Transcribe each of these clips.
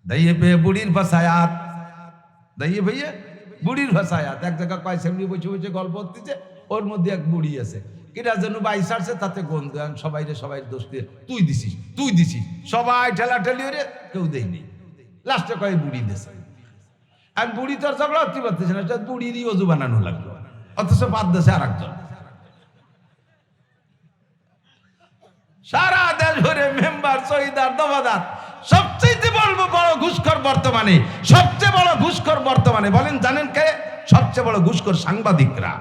দাইয়ে পেয়ে বুড়ির ভাষায়াত, দাইয়ে ভাইয়া বুড়ির ভাষায়াত। এক জায়গায় কয় সেমনি বসে বসে গল্প হচ্ছে, ওর মধ্যে এক বুড়ি আছে, কিরা যেন বাইশ আসছে, তাতে গন্ধ, সবাই রে সবাই দোষ দিয়ে তুই দিছিস তুই দিছিস, সবাই ঠেলাঠেলি রে, কেউ দেয়নি। লাস্টে কয় বুড়ি দিছে। আর বুড়ি তো আর ঝগড়া হতে পারতেছে না, বুড়িরই অজু বানানো লাগলো, অথচ বাদ দেশে আর একজন। সারা দেশ ভরে মেম্বার, শহীদার, দফাদার, সবচেয়ে বড় ঘুষখোর বর্তমানে, সবচেয়ে বড় ঘুষখোর বর্তমানে বলেন জানেন কে? সবচেয়ে বড় ঘুষখোর সাংবাদিকরা।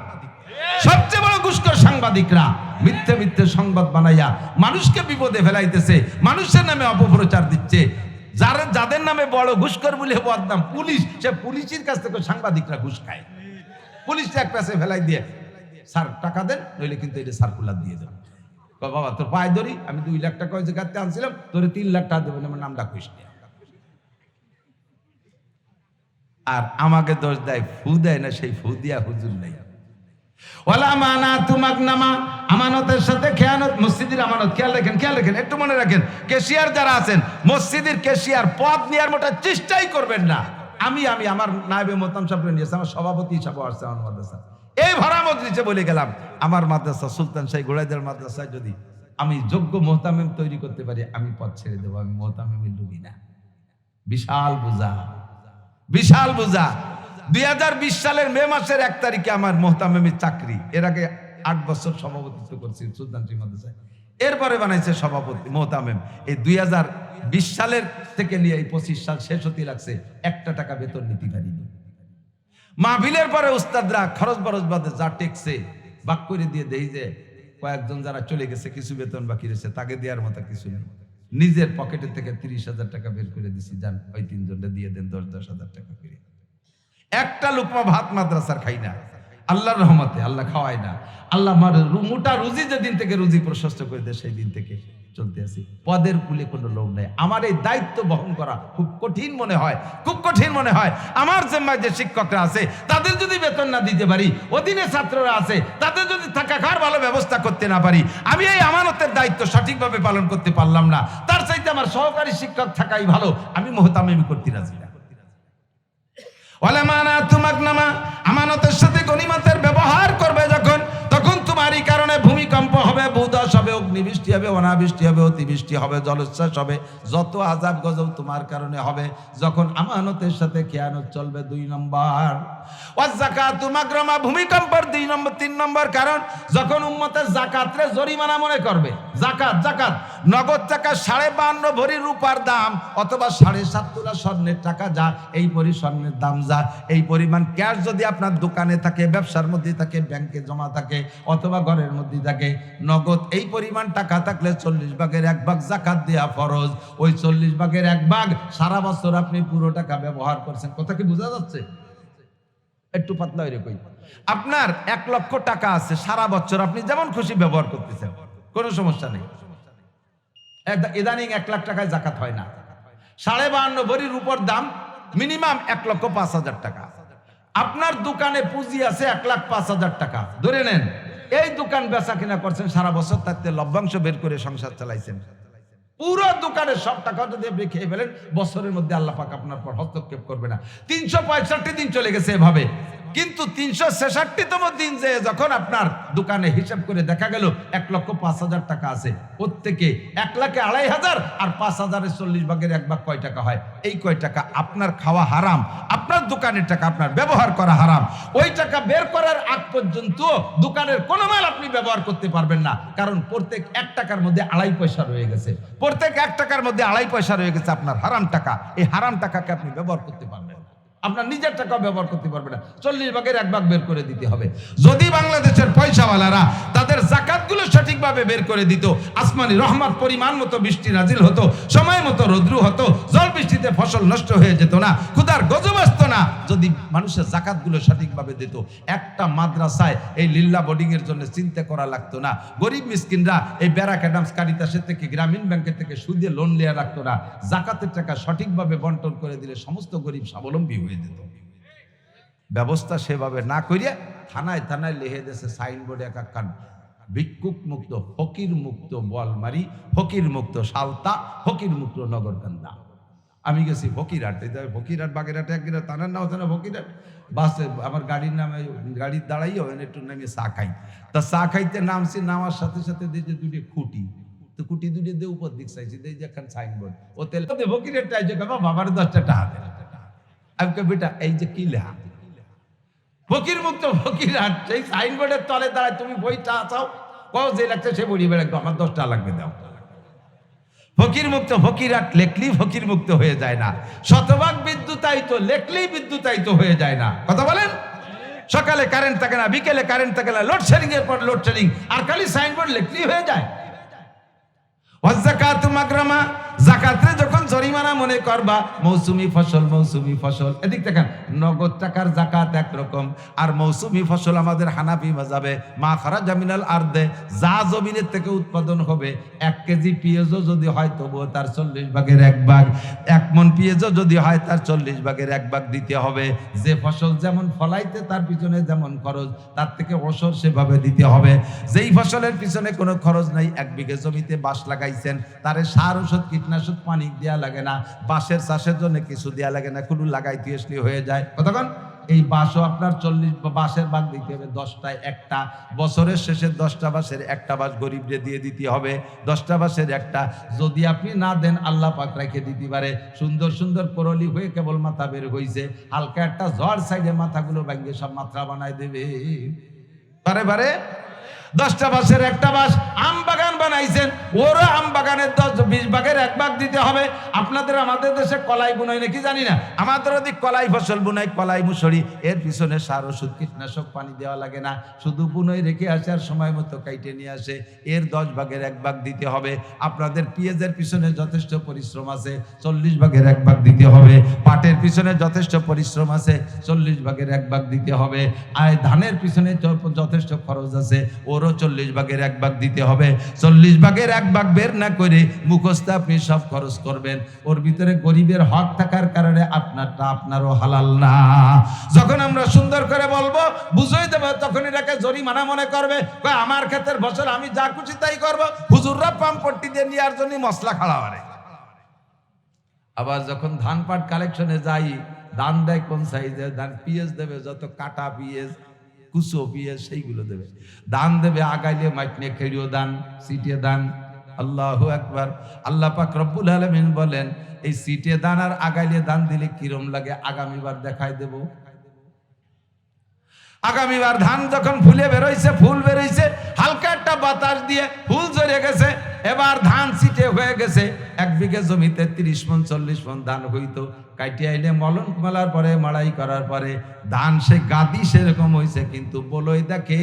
সবচেয়ে বড় ঘুষখোর সাংবাদিকরা মিথ্যে মিথ্যে সংবাদ বানাইয়া মানুষকে বিপদে ফেলাইতেছে, মানুষের নামে অপপ্রচার দিচ্ছে। যাদের নামে বড় ঘুষখোর বলে বদনাম, পুলিশ, সে পুলিশের কাছ থেকে সাংবাদিকরা ঘুষ খায়। পুলিশটা এক পাশে ফেলাই দিয়ে, স্যার টাকা দেন, নইলে কিন্তু এটা সার্কুলার দিয়ে দেন। বাবা তোর পায়ে ধরি, আমি 2 লাখ টাকা ওই জায়গাতে আনছিলাম, তোর 3 লাখ টাকা দেবেন, আমার নামটা খুশ। আর আমাকে দোষ দেয়, ফু দেয় না, সেই ফু দিয়া হুজুর নেই। ওয়ালা মানা তুমাক নামা, আমানতের সাথে খেয়ানত। মসজিদের আমানত খেয়াল রাখেন, একটু মনে রাখেন। কেশিয়ার যারা আছেন, মসজিদের কেশিয়ার পদ নেওয়ার মোটা চেষ্টাই করবেন না। আমি আমার নায়েবে মোহতাম সাহেব নিয়েছে, আমার সভাপতি হিসাবে আসছে আমার মাদ্রাসা, এই ভাড়া মজলিসে বলে গেলাম, আমার মাদ্রাসা সুলতান শাহী গোড়াইদের মাদ্রাসায় যদি আমি যোগ্য মোহতামিম তৈরি করতে পারি, আমি পদ ছেড়ে দেবো, আমি মোহতামিমের লুবি না। বিশাল বোঝা, বিশাল বোঝা। 2020 সালের মে মাসের 1 তারিখে আমার মোহতামিমের চাকরি। এর আগে 8 বছর সভাপতিত্ব করছি সুলতান শাহী মাদ্রাসায়, এরপরে বানাইছে সভাপতি মোহতামিম। এই 2020 সালের থেকে নিয়ে এই 25 সাল শেষ হতে লাগছে, 1 টাকা বেতন নিতে পারিনি। মাহফিলের পরে উস্তাদরা খরচ বরচ বাদে যা টেকছে বাক করে দিয়ে দেই যে কয়েকজন যারা চলে গেছে, কিছু বেতন বাকি রয়েছে, তাকে দেওয়ার মতো কিছু নেই। নিজের পকেটের থেকে 30,000 টাকা বের করে দিছি, যান ওই 3 জনটা দিয়ে দেন 10,000 টাকা করে। একটা লুকমা ভাত মাদ্রাসার খাই না, আল্লাহর রহমতে আল্লাহ খাওয়ায় না। আল্লাহ আমার মোটা রুজি যেদিন থেকে রুজি প্রশস্ত করে দেয়, সেই দিন থেকে চলতে আছি। পদের কুলে কোনো লোভ নেই। আমার এই দায়িত্ব বহন করা খুব কঠিন মনে হয়, খুব কঠিন মনে হয়। আমার জিম্মায় যে শিক্ষকরা আছে, তাদের যদি বেতন না দিতে পারি, অধীনে ছাত্ররা আছে, তাদের যদি থাকা খাওয়ার ভালো ব্যবস্থা করতে না পারি, আমি এই আমানতের দায়িত্ব সঠিকভাবে পালন করতে পারলাম না। তার চাইতে আমার সহকারী শিক্ষক থাকাই ভালো, আমি মোহতামিম করতে রাজি না। আমানতের সাথে গনিমতের ব্যবহার করবে যখন, তখন তোমারই কারণে ভূমিকম্প হবে, ভূধস হবে, অগ্নিবৃষ্টি হবে, অনাবৃষ্টি হবে, অতিবৃষ্টি হবে, জলোচ্ছ্বাস হবে, যত আযাব গজব তোমার কারণে হবে। যখন আমানতের সাথে খেয়ানত চলবে। 2 নম্বর ওয়াযাকাতু মাগরামা, ভূমিকম্পের 3 নম্বর কারণ, যখন উম্মতের যাকাতরে জরিমানা মনে করবে। যাকাত নগদ টাকা 52.5 ভরি রূপার দাম, অথবা 7.5 তোলা স্বর্ণের টাকা, যা এই পরি স্বর্ণের দাম, যা এই পরিমাণ ক্যাশ যদি আপনার দোকানে থাকে, ব্যবসার মধ্যে থাকে, ব্যাংকে জমা থাকে, অথবা ঘরের মধ্যে থাকে, নগদ এই পরিমাণ টাকা থাকলে 40 ভাগের 1 ভাগ যাকাত দেয়া ফরজ। ওই 40 ভাগের 1 ভাগ সারা বছর আপনি পুরো টাকা ব্যবহার করছেন। কথা কি বোঝা যাচ্ছে? একটু পাতলা হয়ে কই, আপনার 1 লক্ষ টাকা আছে, সারা বছর আপনি যেমন খুশি ব্যবহার করতেছেন, কোনো সমস্যা নেই। ইদানিং 1 লাখ টাকায় যাকাত হয় না। 52.5 ভরির উপর দাম মিনিমাম 1,05,000 টাকা। আপনার দোকানে পুঁজি আছে 1,05,000 টাকা ধরে নেন, এই দোকান বেচা কিনা করছেন সারা বছর, তাতে লভ্যাংশ বের করে সংসার চালাইছেন। পুরো দোকানের সব টাকা যদি আপনি খেয়ে ফেলেন, বছরের মধ্যে আল্লাহ পাক আপনার পর হস্তক্ষেপ করবে না। 365 দিন চলে গেছে এভাবে, কিন্তু 366তম দিন যে যখন আপনার দোকানে হিসাব করে দেখা গেল 1,05,000 টাকা আছে, প্রত্যেকে 1,02,500, আর 5,000-এর 40 ভাগের 1 ভাগ কয় টাকা হয়? এই কয় টাকা আপনার খাওয়া হারাম, আপনার দোকানের টাকা আপনার ব্যবহার করা হারাম। ওই টাকা বের করার আগ পর্যন্ত দোকানের কোনো মাল আপনি ব্যবহার করতে পারবেন না, কারণ প্রত্যেক 1 টাকার মধ্যে 2.5 পয়সা রয়ে গেছে। প্রত্যেক 1 টাকার মধ্যে 2.5 পয়সা রয়ে গেছে আপনার হারাম টাকা। এই হারাম টাকাকে আপনি ব্যবহার করতে পারবেন, আপনার নিজের টাকা ব্যবহার করতে পারবে না। 40 ভাগের 1 ভাগ বের করে দিতে হবে। যদি বাংলাদেশের পয়সাওয়ালারা তাদের যাকাতগুলো সঠিকভাবে বের করে দিত, আসমানি রহমত পরিমাণ মতো বৃষ্টি নাজিল হতো, সময় মতো রৌদ্র হতো, জল বৃষ্টিতে ফসল নষ্ট হয়ে যেত না, ক্ষুধার গজব আসতো না। যদি মানুষের যাকাতগুলো সঠিকভাবে দিত, একটা মাদ্রাসায় এই লিল্লা বোর্ডিং এর জন্য চিন্তা করা লাগতো না। গরিব মিসকিনরা এই ব্যারাক অ্যাডামস কারিতাসের থেকে, গ্রামীণ ব্যাংকের থেকে সুদে লোন নেওয়া লাগতো না। যাকাতের টাকা সঠিকভাবে বন্টন করে দিলে সমস্ত গরিব স্বাবলম্বী হয়ে যেত। ব্যবস্থা সেভাবে না করিয়া থানায় থানায় লিখে দিয়েছে সাইনবোর্ডে একাকান, ভিক্ষুক মুক্ত, ফকির মুক্ত বলমারি, ফকির মুক্ত সালতা, ফকির মুক্ত নগরকান্দা। আমি গেছি ফকিরহাট, ফকিরহাট বাগেরহাটে একদিন তানার নাম হচ্ছে না ফকিরহাট, বাসে আমার গাড়ির নামে গাড়ির দাঁড়াইও একটু নামিয়ে চা খাই। তা চা খাইতে নামছি, নামার সাথে সাথে দিয়েছে দুটি খুঁটি, তো খুঁটি দুটি দিয়ে উপর দিক চাইছি, দিয়ে যে একখান সাইনবোর্ড ও তেল ফকিরহাট চাইছে বাবার 10টা টাকা দেন। আমি বেটা এই যে কি লেখা ফকির মুক্ত ফকিরহাট, সেই সাইনবোর্ডের তলে দাঁড়ায় তুমি বইটা চাও, কও যে লাগছে সে বড়ি বেড়ে আমার 10 টাকা লাগবে দাও। ফকির মুক্ত ফকিরহাট লেখলেই ফকির মুক্ত হয়ে যায় না, শতভাগ বিদ্যুতায়িত লেখলেই বিদ্যুতায়িত হয়ে যায় না। কথা বলেন? সকালে কারেন্ট থাকে না, বিকেলে কারেন্ট থাকে না, লোডশেডিং এর পর লোডশেডিং, আর খালি সাইনবোর্ড লেখলেই হয়ে যায়। ওয়াজাকাতু মাগরামা, যাকাতে যখন জরিমানা মনে করবা, মৌসুমি ফসল মৌসুমি ফসল, এদিক দেখেন নগদ টাকার যাকাত একরকম, আর মৌসুমি ফসল আমাদের হানাফি মাযহাবে মা খারাজা মিনাল আরদে, যা জমিনের থেকে উৎপাদন হবে। 1 কেজি পেঁয়াজও যদি হয় তবুও তার 40 ভাগের 1 ভাগ, 1 মণ পেঁয়াজও যদি হয় তার 40 ভাগের 1 ভাগ দিতে হবে। যে ফসল যেমন ফলাইতে তার পিছনে যেমন খরচ, তার থেকে ওসর সেভাবে দিতে হবে। যেই ফসলের পিছনে কোনো খরচ নাই, 1 বিঘে জমিতে বাঁশ লাগাইছেন, তারে সার ওষুধ কীটনাশক পানি দেওয়া লাগে না, বাঁশের চাষের জন্য কিছু দেওয়া লাগে না, কোনো লাগাইতে আসলে হয়ে যায়। কতক্ষণ এই বাঁশও আপনার 40 বাঁশের ভাগ দিতে হবে, 10টায় 1টা, বছরের শেষে 10টা বাঁশের 1টা বাঁশ গরিবরে দিয়ে দিতে হবে, 10টা বাঁশের 1টা। যদি আপনি না দেন আল্লাহ পাক রেখে দিতে পারে, সুন্দর সুন্দর করলি হয়ে কেবল মাথা বের হয়েছে, হালকা একটা ঝড় সাইডে মাথাগুলো ভাঙিয়ে সব মাথা বানায় দেবে। বারে বারে 10টা বাঁশের 1টা বাঁশ। আম বাগান বানাইছেন, ওরও আম বাগানের 10-20 ভাগের 1 ভাগ দিতে হবে। আপনাদের আমাদের দেশে কলাই বুনাই নাকি জানি না, আমাদের ওদিক কলাই ফসল বুনাই, কলাই মুসুরি, এর পিছনে সার ওষুধ কীটনাশক পানি দেওয়া লাগে না, শুধু বুনই রেখে আসে আর সময় মতো কাইটে নিয়ে আসে, এর 10 ভাগের 1 ভাগ দিতে হবে। আপনাদের পেঁয়াজের পিছনে যথেষ্ট পরিশ্রম আছে, 40 ভাগের 1 ভাগ দিতে হবে। পাটের পিছনে যথেষ্ট পরিশ্রম আছে, 40 ভাগের 1 ভাগ দিতে হবে। আর ধানের পিছনে যথেষ্ট খরচ আছে, ওরও 40 ভাগের 1 ভাগ দিতে হবে। 40 ভাগের 1 ভাগ বের না করে মুখস্থ আপনি সব খরচ করবেন, ওর ভিতরে গরিবের হক থাকার কারণে আপনারটা আপনারও হালাল না। যখন আমরা সুন্দর করে বলবো, বুঝাই দেবো, তখন এটাকে জরিমানা মনে করবে, আমার ক্ষেতের ফসল আমি যা খুশি তাই করবো। হুজুররা পাম্পট্টি দিয়ে নেওয়ার জন্য মশলা খাড়া করে। আবার যখন ধান পাট কালেকশনে যাই, ধান দেয় কোন সাইজের ধান, পিএস দেবে যত কাটা পিএস, কুচো পিএস সেইগুলো দেবে। দান দেবে আগাইলে মাইটনে খেড়িও দান, সিটে দান। আল্লাহু আকবার। আল্লাহ পাক রব্বুল আলামিন বলেন, এই সিটে দান আর আগাইলে দান দিলে কিরম লাগে আগামীবার দেখাই দেব। আগামীবার ধান যখন ফুলে বেরোইছে, ফুল বেরোইছে, হালকা একটা বাতাস দিয়ে ফুল ঝরে গেছে, এবার ধান সিটে হয়ে গেছে। 1 বিঘে জমিতে 30 মণ 40 মণ ধান হইতো, কাটি আইলে মলন মেলার পরে মাড়াই করার পরে ধান সে গাদি সেরকম হয়েছে, কিন্তু বলই দেখে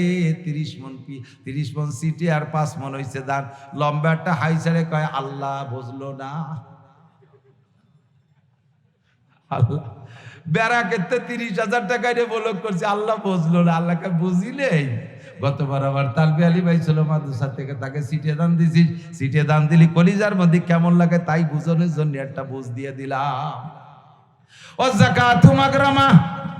30 মণ সিটে আর 5 মণ হয়েছে ধান। লম্বা একটা হাই ছেড়ে কয়, আল্লাহ বুঝলো না। আল্লাহ বেড়া কেটে 30,000 টাকা দিয়ে বলক করছে, আল্লাহ বুঝলো না। আল্লাহকে বুঝিলেই গতবার আবার তালবি আলী ভাই ছিল মাদ্রাসা থেকে, তাকে সিটে দান দিছিস, সিটে দান দিলি কলিজার মধ্যে কেমন লাগে তাই বুঝানোর জন্য একটা বুঝ দিয়ে দিলাম। ও যাকাতু মাগরামা,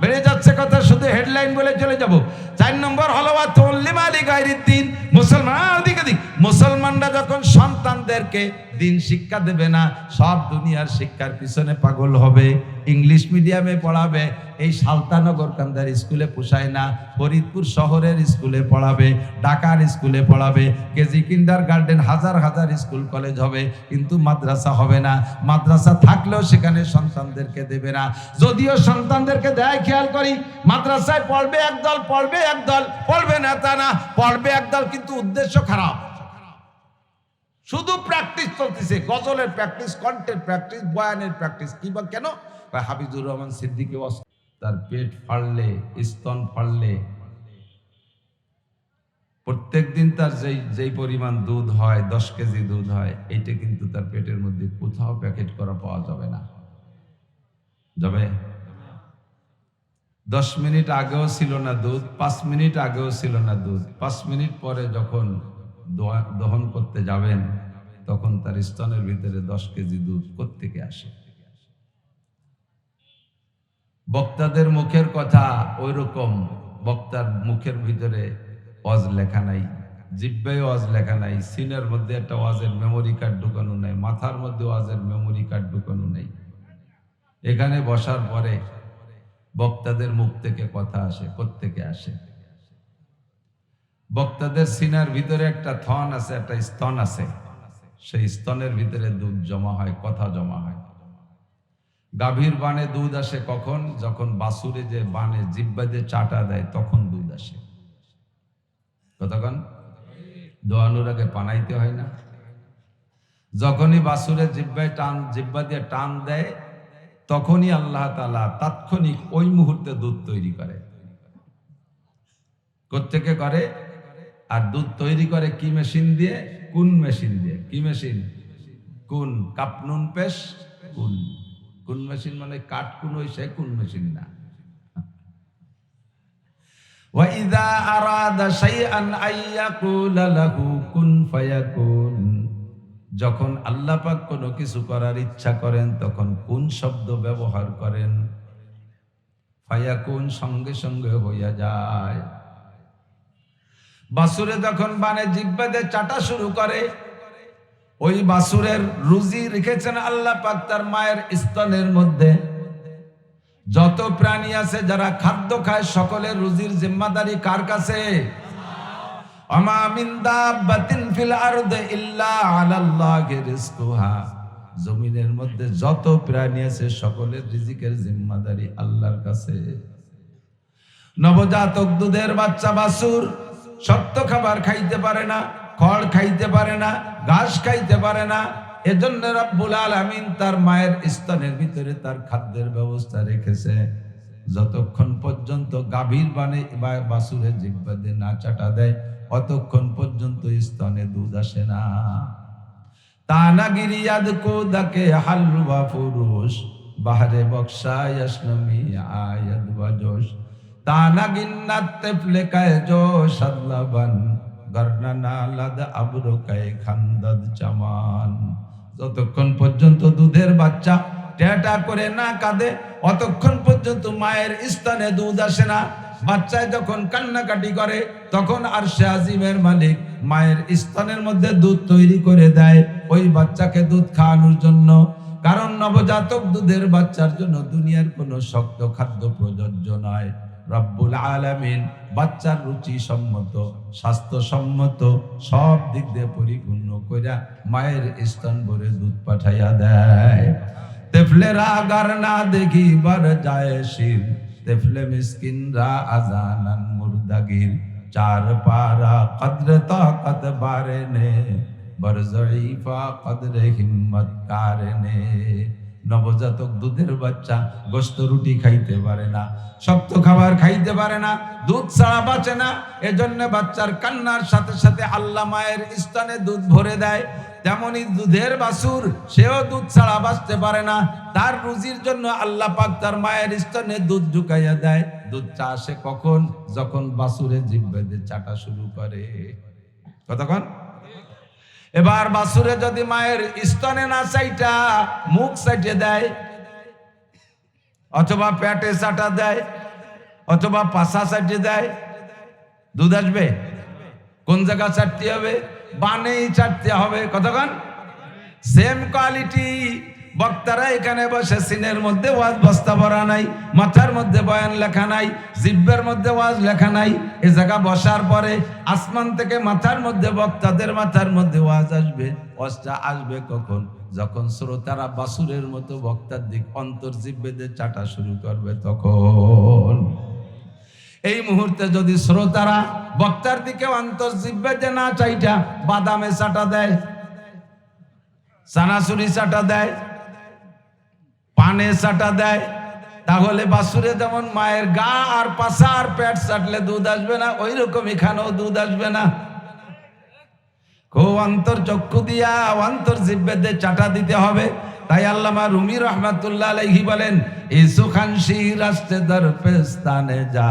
বেড়ে যাচ্ছে কথা, শুধু হেডলাইন বলে চলে যাব। 4 নম্বর হলো ওয়াতুল্লিমালি গায়রিদ্দিন। মুসলমান ওদিকে দিক, মুসলমানরা যখন সন্তানদেরকে দিন শিক্ষা দেবে না, সব দুনিয়ার শিক্ষার পিছনে পাগল হবে, ইংলিশ মিডিয়ামে পড়াবে। এই সালতানগর কান্দার স্কুলে পোষায় না, ফরিদপুর শহরের স্কুলে পড়াবে, ঢাকার স্কুলে পড়াবে, কেজি কিন্ডার গার্ডেন, হাজার হাজার স্কুল কলেজ হবে, কিন্তু মাদ্রাসা হবে না। মাদ্রাসা থাকলেও সেখানে সন্তানদেরকে দেবে না। যদিও সন্তানদেরকে দেয়, খেয়াল করি, মাদ্রাসায় পড়বে একদল, পড়বে একদল, পড়বে না তা না, পড়বে একদল, কিন্তু উদ্দেশ্য খারাপ। শুধু প্র্যাকটিস চলতেছে, গজলের প্র্যাকটিস, কন্টেন্ট প্র্যাকটিস, বয়ানের প্র্যাকটিস। কিংবা কেন? হাফিজুর রহমান সিদ্দিকী তার পেট ফাড়লে, স্তন ফাড়লে, প্রত্যেক দিন তার যেই পরিমাণ দুধ হয়, 10 কেজি দুধ হয়, এইটা কিন্তু তার পেটের মধ্যে কোথাও প্যাকেট করা পাওয়া যাবে না। যাবে? 10 মিনিট আগেও ছিল না দুধ, 5 মিনিট আগেও ছিল না দুধ, 5 মিনিট পরে যখন দহন করতে যাবেন, তখন তার স্তনের ভিতরে 10 কেজি দুধ কোত্থেকে আসে? বক্তাদের মুখের কথা ওই রকম, বক্তার মুখের ভিতরে ওয়াজ লেখা নাই, জিহ্বায় ওয়াজ লেখা নাই, সিনের মধ্যে একটা ওয়াজের মেমোরি কার্ড ঢুকানো নাই, মাথার মধ্যে ওয়াজের মেমোরি কার্ড ঢুকানো নাই। এখানে বসার পরে বক্তাদের মুখ থেকে কথা আসে, কোত্থেকে আসে? বক্তাদের সিনার ভিতরে একটা থন আছে, একটা স্তন আছে, সেই স্তনের ভিতরে দুধ জমা হয়, কথা জমা হয়। গাভীর বানে দুধ আসে কখন? যখন বাছুরে যে বানে জিহ্বা দিয়ে চাটা দেয় তখন দুধ আসে। কতক্ষণ? দোয়ানোর আগে পানাইতে হয় না? যখনই বাছুরের জিহ্বা দিয়ে টান দেয় তখনই আল্লাহ তাআলা তাৎক্ষণিক ওই মুহূর্তে দুধ তৈরি করে। কোত্থেকে করে? আর দুধ তৈরি করে কি মেশিন দিয়ে? কুন মেশিন দিয়ে। কি মেশিন? কুন, কাপনুন পেশ কুন। কুন মেশিন মানে কাঠ কুন, ওই সে কুন মেশিন না। ওয়া ইযা আরাদা শাইআন আইয়াকুলা লাহু কুন ফায়াকুন। যখন আল্লাহ পাক কোনো কিছু করার ইচ্ছা করেন তখন কুন শব্দ ব্যবহার করেন, ফায়াকুন সঙ্গে সঙ্গে হইয়া যায়। বাছুরে যখন বানে জিহ্বা দিয়ে চাটা শুরু করে, ওই বাছুরের রুজি রেখেছেন আল্লাহ পাক তার মায়ের স্তনের মধ্যে। যত প্রাণী আছে যারা খাদ্য খায় সকলের রুজির জিম্মাদারি কার কাছে? আমা মিন দাব্বাতিন ফিল আরদি ইল্লা আলাল্লাহি রিজকুহা। জমিনের মধ্যে যত প্রাণী আছে সকলের রিজিকের জিম্মাদারি আল্লাহর কাছে। নবজাতক দুধের বাচ্চা বাছুর শক্ত খাবার খাইতে পারে না, খড় খাইতে পারে না, ঘাস খাইতে পারে না। এজন্য রব্বুল আলামিন তার মায়ের স্তনের ভিতরে তার খাদ্যের ব্যবস্থা রেখেছে। যতক্ষণ পর্যন্ত গাভীর বানে বা বাছুরের জিহ্বা দিয়ে না চাটা দেয় অতক্ষণ পর্যন্ত স্তনে দুধ আসে না। তানাগিরি ইয়াদকু দাকে হালওয়া ফুরুশ বাহরে বক্সা ইয়াসনমি আয়াদ ওয়াজোশ। তানাগিন্নাত তেফলে কায় জো সাদলাবান গর্নানা লাদ আবরু কায় খান্দাদ চামান। যতক্ষণ পর্যন্ত দুধের বাচ্চা টেটা করে না কাঁদে অতক্ষণ পর্যন্ত মায়ের স্তনে দুধ আসে না। বাচ্চায় যখন কান্নাকাটি করে তখন আরশে আজিমের মালিক মায়ের স্তনের মধ্যে দুধ তৈরি করে দেয় ওই বাচ্চাকে দুধ খাওয়ানোর জন্য। কারণ নবজাতক দুধের বাচ্চার জন্য দুনিয়ার কোনো শক্ত খাদ্য প্রযোজ্য নয়। রব্বুল আলামিন বাচ্চার রুচি সম্মত, স্বাস্থ্যসম্মত সব দিক দিয়ে পরিপূর্ণ কইরা মায়ের স্তন ভরে দুধ পাঠাইয়া দেয়। তেফলেরা গার না দেখি বার যায় শির, তেফলে মিসকিনরা আজানান মুর্দাগির। চার পারা কদরে তাকত বারেনে বার জঈফা কদরে হিম্মত কারনে। নবজাতক দুধের বাচ্চা গোশত রুটি খাইতে পারে না, শক্ত খাবার খাইতে পারে না, দুধ ছাড়া বাঁচে না। এজন্য বাচ্চার কান্নার সাথে সাথে আল্লাহ মায়ের স্তনে দুধ ভরে দেয়। তেমনি দুধের বাছুর সেও দুধ ছাড়া বাঁচতে পারে না, তার রুজির জন্য আল্লাহ পাক তার মায়ের স্তনে দুধ ঢুকাইয়া দেয়। দুধটা আসে কখন? যখন বাছুরের জিহ্বা দিয়ে চাটা শুরু করে। কতক্ষণ? এবার বাছুরে যদি মায়ের স্তনে না চাইটা মুখ চাইটে দেয় অথবা পেটে চাটা দেয় অথবা পাছা চাইটে দেয়, দুধ আসবে? কোন জায়গা চাটতে হবে? বানেই চাটতে হবে। কতক্ষণ? Same quality. বক্তারা এখানে বসে সিনের মধ্যে ওয়াজ বস্তা ভরা নাই, মাথার মধ্যে বয়ান লেখা নাই, জিহ্বার মধ্যে ওয়াজ লেখা নাই। এ জায়গা বসার পরে আসমান থেকে মাথার মধ্যে বক্তাদের মাথার মধ্যে ওয়াজ আসবে। ওয়াজটা আসবে কখন? যখন শ্রোতারা বাছুরের মতো বক্তার দিক অন্তর জিহ্বেদের চাটা শুরু করবে তখন। এই মুহূর্তে যদি শ্রোতারা বক্তার দিকে অন্তর জিহ্বেদে না চাইটা বাদামে চাটা দেয়, চানাচুরি চাটা দেয়, পানে চাটা দেয়, তাহলে বাছুরে যেমন মায়ের গা আর পাছা আর পেট চাটলে দুধ আসবে না, ওই রকম এখানেও দুধ আসবে না। খুব অন্তর চক্ষু দিয়া অন্তর জিহ্বেদে চাটা দিতে হবে। তাই আল্লামা রুমি রহমাতুল্লাহ আলাইহি বলেন, ইসু খানশি রাস্তে দর পেস্তানে যা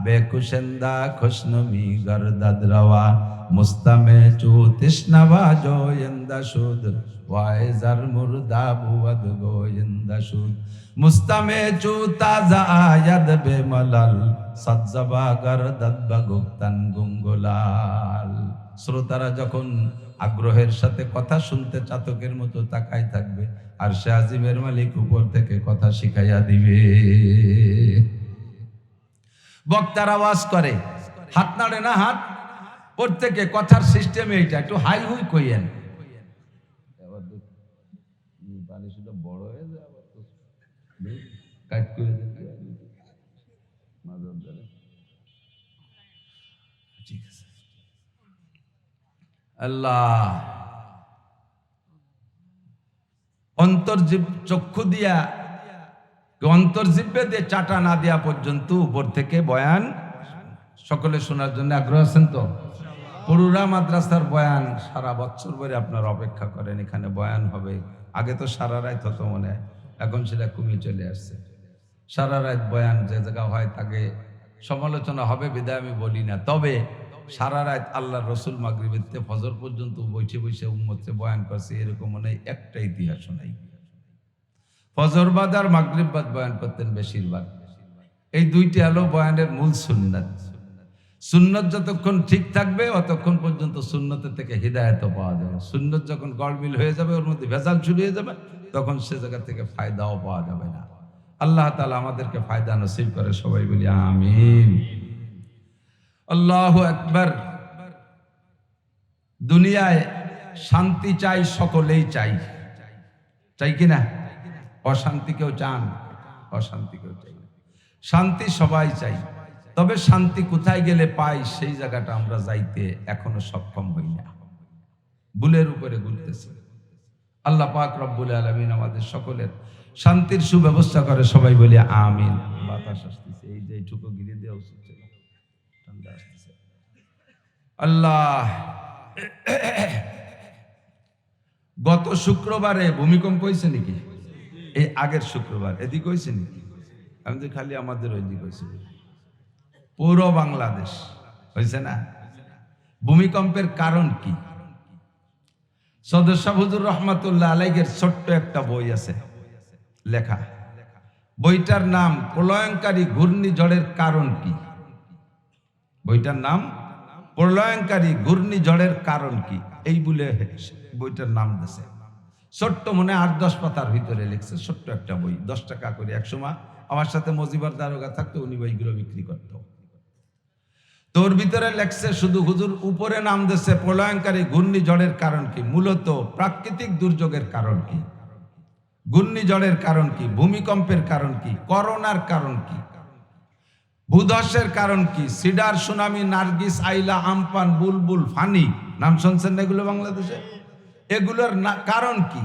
বেকুশেন্দা খুশনমি গরদাদ রওয়া মুস্তামে চু তৃষ্ণাবা জোয়েন্দা সুদ ওয়াইজার মুর্দা বুয়াদ গোয়েন্দা সুদ মুস্তামে চু তাজা আয়াদ বেমলাল সজ্জবা গরদাদ বাগুপ্তান গুঙ্গুলাল। শ্রোতারা যখন আগ্রহের সাথে কথা শুনতে চাতকের মতো তাকায় থাকবে আর সে আজিমের মালিক উপর থেকে কথা শিখাইয়া দিবে। বক্তার আওয়াজ করে, হাত নাড়ে না, হাত প্রত্যেকে কথার সিস্টেম এইটা, একটু হাই হুই কইয়েন। বড় হয়ে যায় ঠিক আছে। আল্লাহ অন্তর্জীব চক্ষু দিয়া, অন্তর্জীবে দিয়ে চাটা না দেওয়া পর্যন্ত উপর থেকে বয়ান সকলে শোনার জন্য আগ্রহ আছেন তো? পুরুরা মাদ্রাসার বয়ান সারা বছর ধরে আপনারা অপেক্ষা করেন, এখানে বয়ান হবে। আগে তো সারা রাত হতো মনে হয়, এখন সেটা কমিয়ে চলে আসছে। সারা রাত বয়ান যে জায়গা হয় তাকে সমালোচনা হবে বিদায় আমি বলি না, তবে সারা রাত আল্লাহ রসুল মাগরিবের ফজর পর্যন্ত বসে বসে উম্মতকে বয়ান করছে, এরকম মনে হয় একটা ইতিহাস নাই। ফজর বাদ আর মাগরিব বাদ বয়ান করতেন বেশিরভাগ। এই দুইটি হলো বয়ানের মূল সুন্নাত। সুন্নত যতক্ষণ ঠিক থাকবে অতক্ষণ পর্যন্ত সুন্নতের থেকে হিদায়াত পাওয়া যাবে। সুন্নত যখন গড়মিল হয়ে যাবে, ওর মধ্যে ভেজাল শুরু হয়ে যাবে, তখন সে জায়গা থেকে ফায়দাও পাওয়া যাবে না। আল্লাহ তাআলা আমাদেরকে ফায়দা নসিব করে, সবাই বলি আমিন। আল্লাহু আকবার। দুনিয়ায় শান্তি চাই, সকলেই চাই, চাই কিনা? অশান্তি কেউ চান? অশান্তি কেউ চাই না। শান্তি সবাই চাই, তবে শান্তি কোথায় গেলে পাই সেই জায়গাটা আমরা যাইতে এখনো সক্ষম হই না, বুলের উপরে ঘুরতেছি। আল্লাহ পাক রব্বুল আলামিন আমাদের সকলের শান্তির সুব্যবস্থা করে, সবাই বলি আমিন। বাতাস আসতেছে, এই যে এইটুকু গিরে দেওয়া উচিত ছিল, ঠান্ডা আসতেছে। আল্লাহ, গত শুক্রবারে ভূমিকম্প হয়েছে নাকি? এই আগের শুক্রবার এদিক হয়েছে নাকি? আমি তো খালি আমাদের ওই দিক হয়েছে, পুরো বাংলাদেশ হয়েছে না? ভূমিকম্পের কারণ কি? সদস্য হুজুর রহমাতুল্লাহ আলাইহির ছোট্ট একটা বই আছে লেখা, বইটার নাম প্রলয়ঙ্কারী ঘূর্ণিঝড়ের কারণ কি। বইটার নাম প্রলয়ঙ্কারী ঘূর্ণিঝড়ের কারণ কি, এই বলে বইটার নাম দিয়েছে। ছোট্ট মনে 8-10 পাতার ভিতরে লিখছে, ছোট্ট একটা বই, 10 টাকা করে। একসময় আমার সাথে মজিবর দারোগা থাকতো, উনি বইগুলো বিক্রি করত। তোর ভিতরে লেখছে শুধু হুজুর উপরে নাম দিয়েছে প্রলয়ঙ্কারী ঘূর্ণিঝড়ের কারণ কি, মূলত প্রাকৃতিক দুর্যোগের কারণ কি, ঘূর্ণিঝড়ের কারণ কি, ভূমিকম্পের কারণ কি, করোনার কারণ কি, ভূধসের কারণ কি, সিডার, সুনামি, নার্গিস, আইলা, আমপান, বুলবুল, ফানি, নাম শুনছেন না এগুলো বাংলাদেশে? এগুলোর কারণ কি,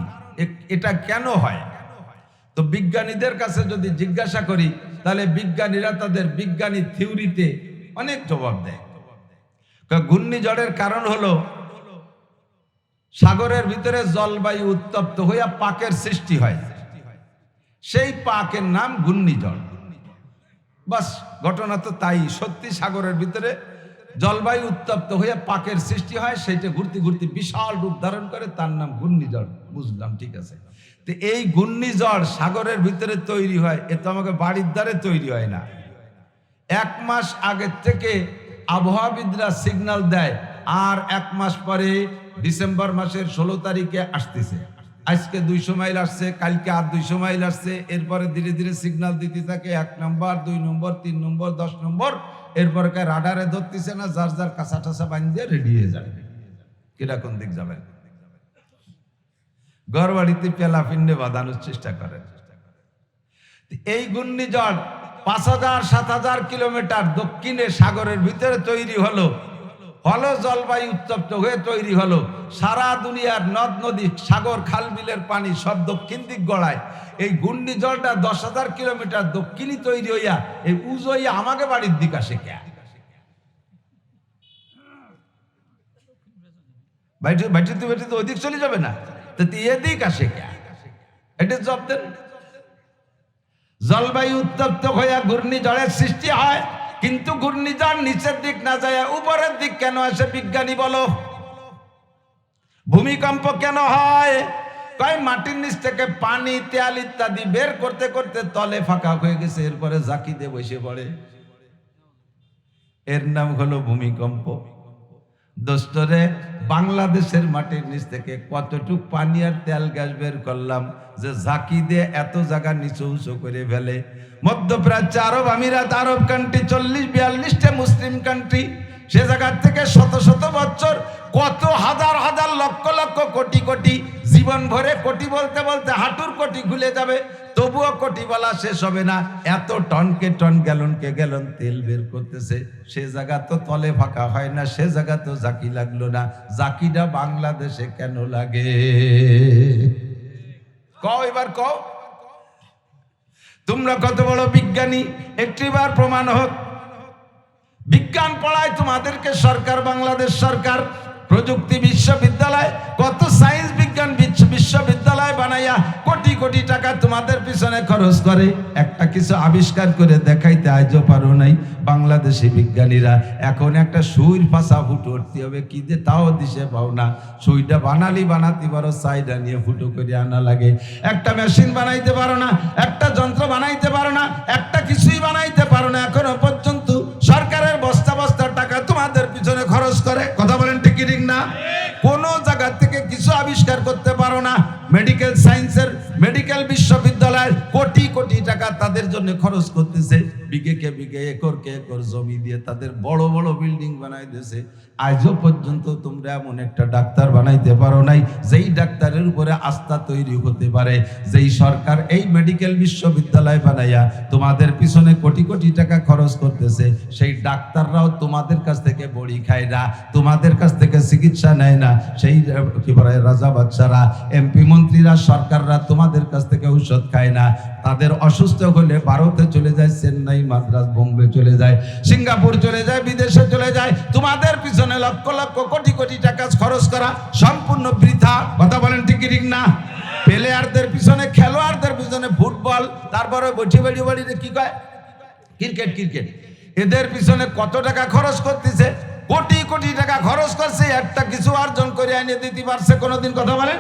এটা কেন হয়? তো বিজ্ঞানীদের কাছে যদি জিজ্ঞাসা করি, তাহলে বিজ্ঞানীরা তাদের বিজ্ঞানী থিওরিতে অনেক জবাব দেয়। ঘূর্ণিঝড়ের কারণ হলো সাগরের ভিতরে জলবায়ু উত্তপ্ত হইয়া পাকের সৃষ্টি হয়, সেই পাকের নাম ঘূর্ণিঝড়। বাস, ঘটনা তো তাই, সত্যি সাগরের ভিতরে জলবায়ু উত্তপ্ত হইয়া পাকের সৃষ্টি হয়, সেইটা ঘুরতে ঘুরতে বিশাল রূপ ধারণ করে, তার নাম ঘূর্ণিঝড়। বুঝলাম, ঠিক আছে। তো এই ঘূর্ণিঝড় সাগরের ভিতরে তৈরি হয়, এ তো আমাকে বাড়ির দ্বারে তৈরি হয় না। 1 মাস আগের থেকে আবহাওয়াবিদরা সিগন্যাল দেয়, আর 1 মাস পরে ডিসেম্বর মাসের 16 তারিখে আসতেছে। আজকে 200 মাইল আসছে, কালকে আর 200 মাইল আসছে, এরপরে ধীরে ধীরে সিগন্যাল দিতে থাকে 1 নম্বর, 2 নম্বর, 3 নম্বর, 10 নম্বর। এরপরে রাডারে ধরতেছে না, যার যার কাঁচা টাচা বাঁধিয়ে রেডি হয়ে যাবে। কিরা কোন দিক যাবেন? ঘর বাড়িতে পেলা পিন্ডে বাঁধানোর চেষ্টা করেন। এই ঘূর্ণিঝড় 5000-7000 কিলোমিটার দক্ষিণে সাগরের ভিতরে তৈরি হলো, জলবায়ু উত্তপ্ত হয়ে তৈরি হলো। সারা দুনিয়ার নদ নদী, সাগর, খাল বিলের পানি সব দক্ষিণ দিক গড়ায়। এই ঘূর্ণিঝড়টা 10,000 কিলোমিটার দক্ষিণই তৈরি হইয়া এই উজইয়া আমাকে বাড়ির দিক আসে কে? বাইটি তো ওইদিক চলে যাবে না, তো এদিক আসে কে? এটা জব দেন। জলবায়ু উত্তপ্ত হইয়া ঘূর্ণিঝড়ের সৃষ্টি হয়, কিন্তু ঘূর্ণিঝড় নিচের দিক না যায় উপরের দিক কেন আসে? বিজ্ঞানী বলো। ভূমিকম্প কেন হয়? কয় মাটির নিচ থেকে পানি, তেল ইত্যাদি বের করতে করতে তলে ফাঁকা হয়ে গেছে, এরপরে জাকিতে বসে পড়ে, এর নাম হলো ভূমিকম্প। দোস্তরে বাংলাদেশের মাটির নিচ থেকে কতটুক পানি আর তেল গ্যাস বের করলাম যে ঝাঁকি দিয়ে এত জায়গা নিচু উঁচু করে ফেলে। মধ্যপ্রাচ্য, আরব আমিরাত, আরব কান্ট্রি, 40-42টা মুসলিম কান্ট্রি, সে জায়গার থেকে শত শত বছর কত হাজার হাজার লক্ষ লক্ষ কোটি কোটি জীবন ভরে কোটি বলতে বলতে হাঁটুর কোটি খুলে যাবে, তবুও কোটি বলা শেষ হবে না। এত টনকে টন, গ্যালনকে গ্যালন তেল বের করতেছে। সে জায়গা তো তলে ফাঁকা হয় না, সে জায়গা তো জাকি লাগলো না। জাকিটা বাংলাদেশে কেন লাগে? কও এবার কও, তোমরা কত বড় বিজ্ঞানী, একটিবার প্রমাণ হোক। বিজ্ঞান পড়ায় তোমাদেরকে সরকার, বাংলাদেশ সরকার, প্রযুক্তি বিশ্ববিদ্যালয়, কত সায়েন্স বিজ্ঞান বিশ্ববিদ্যালয় বানাইয়া কোটি কোটি টাকা তোমাদের পিছনে খরচ করে। একটা কিছু আবিষ্কার করে দেখাইতে আজও পারো নাই বাংলাদেশি বিজ্ঞানীরা। এখন একটা সুইর ফাঁসা ফুটো উঠতে হবে, কি যে তাও দিশে পাও না। সুইটা বানাতে পারো, সাইডা নিয়ে ফুটো করে আনা লাগে। একটা মেশিন বানাইতে পারো না, একটা যন্ত্র বানাইতে পারো না, একটা কিছুই বানাইতে পারো না। এখনো পর্যন্ত সরকারের বস্তা বস্তা টাকা তোমাদের পিছনে খরচ করে। কথা বলেন ঠিক কি ঠিক না? কোন জায়গা থেকে কিছু আবিষ্কার করতে পারো না। মেডিকেল সায়েন্সের মেডিকেল বিশ্ববিদ্যালয়ের কোটি কোটি টাকা তাদের জন্য খরচ করতেছে। বিঘেকে বিঘে, একরকে একর জমি দিয়ে তাদের বড় বড় বিল্ডিং বানাই দিয়েছে। আজও পর্যন্ত তোমরা এমন একটা ডাক্তার বানাইতে পারো নাই যেই ডাক্তারের উপরে আস্থা তৈরি হতে পারে। যেই সরকার এই মেডিকেল বিশ্ববিদ্যালয় বানাইয়া তোমাদের পিছনে কোটি কোটি টাকা খরচ করতেছে, সেই ডাক্তাররাও তোমাদের কাছ থেকে বড়ি খায় না, তোমাদের কাছ থেকে চিকিৎসা নেয় না। সেই কি বলে রাজা বাদশারা, এমপি মন্ত্রীরা, সরকাররা তোমাদের কাছ থেকে ঔষধ খায় না। তাদের অসুস্থ হলে ভারতে চলে যায়, চেন্নাই, মাদ্রাজ, বোম্বে চলে যায়, সিঙ্গাপুর চলে যায়, বিদেশে চলে যায়। তোমাদের পিছনে লক্ষ লক্ষ কোটি কোটি টাকা খরচ করা সম্পূর্ণ বৃথা। কথা বলেন ঠিক কি ঠিক না? প্লেয়ারদের পিছনে, খেলোয়াড়দের পিছনে ফুটবল, তারপরে বটি বাড়িতে কি কয় ক্রিকেট, এদের পিছনে কত টাকা খরচ করতেছে? কোটি কোটি টাকা খরচ করছে, একটা কিছু অর্জন করে এনে দিতে পারছে কোনোদিন? কথা বলেন।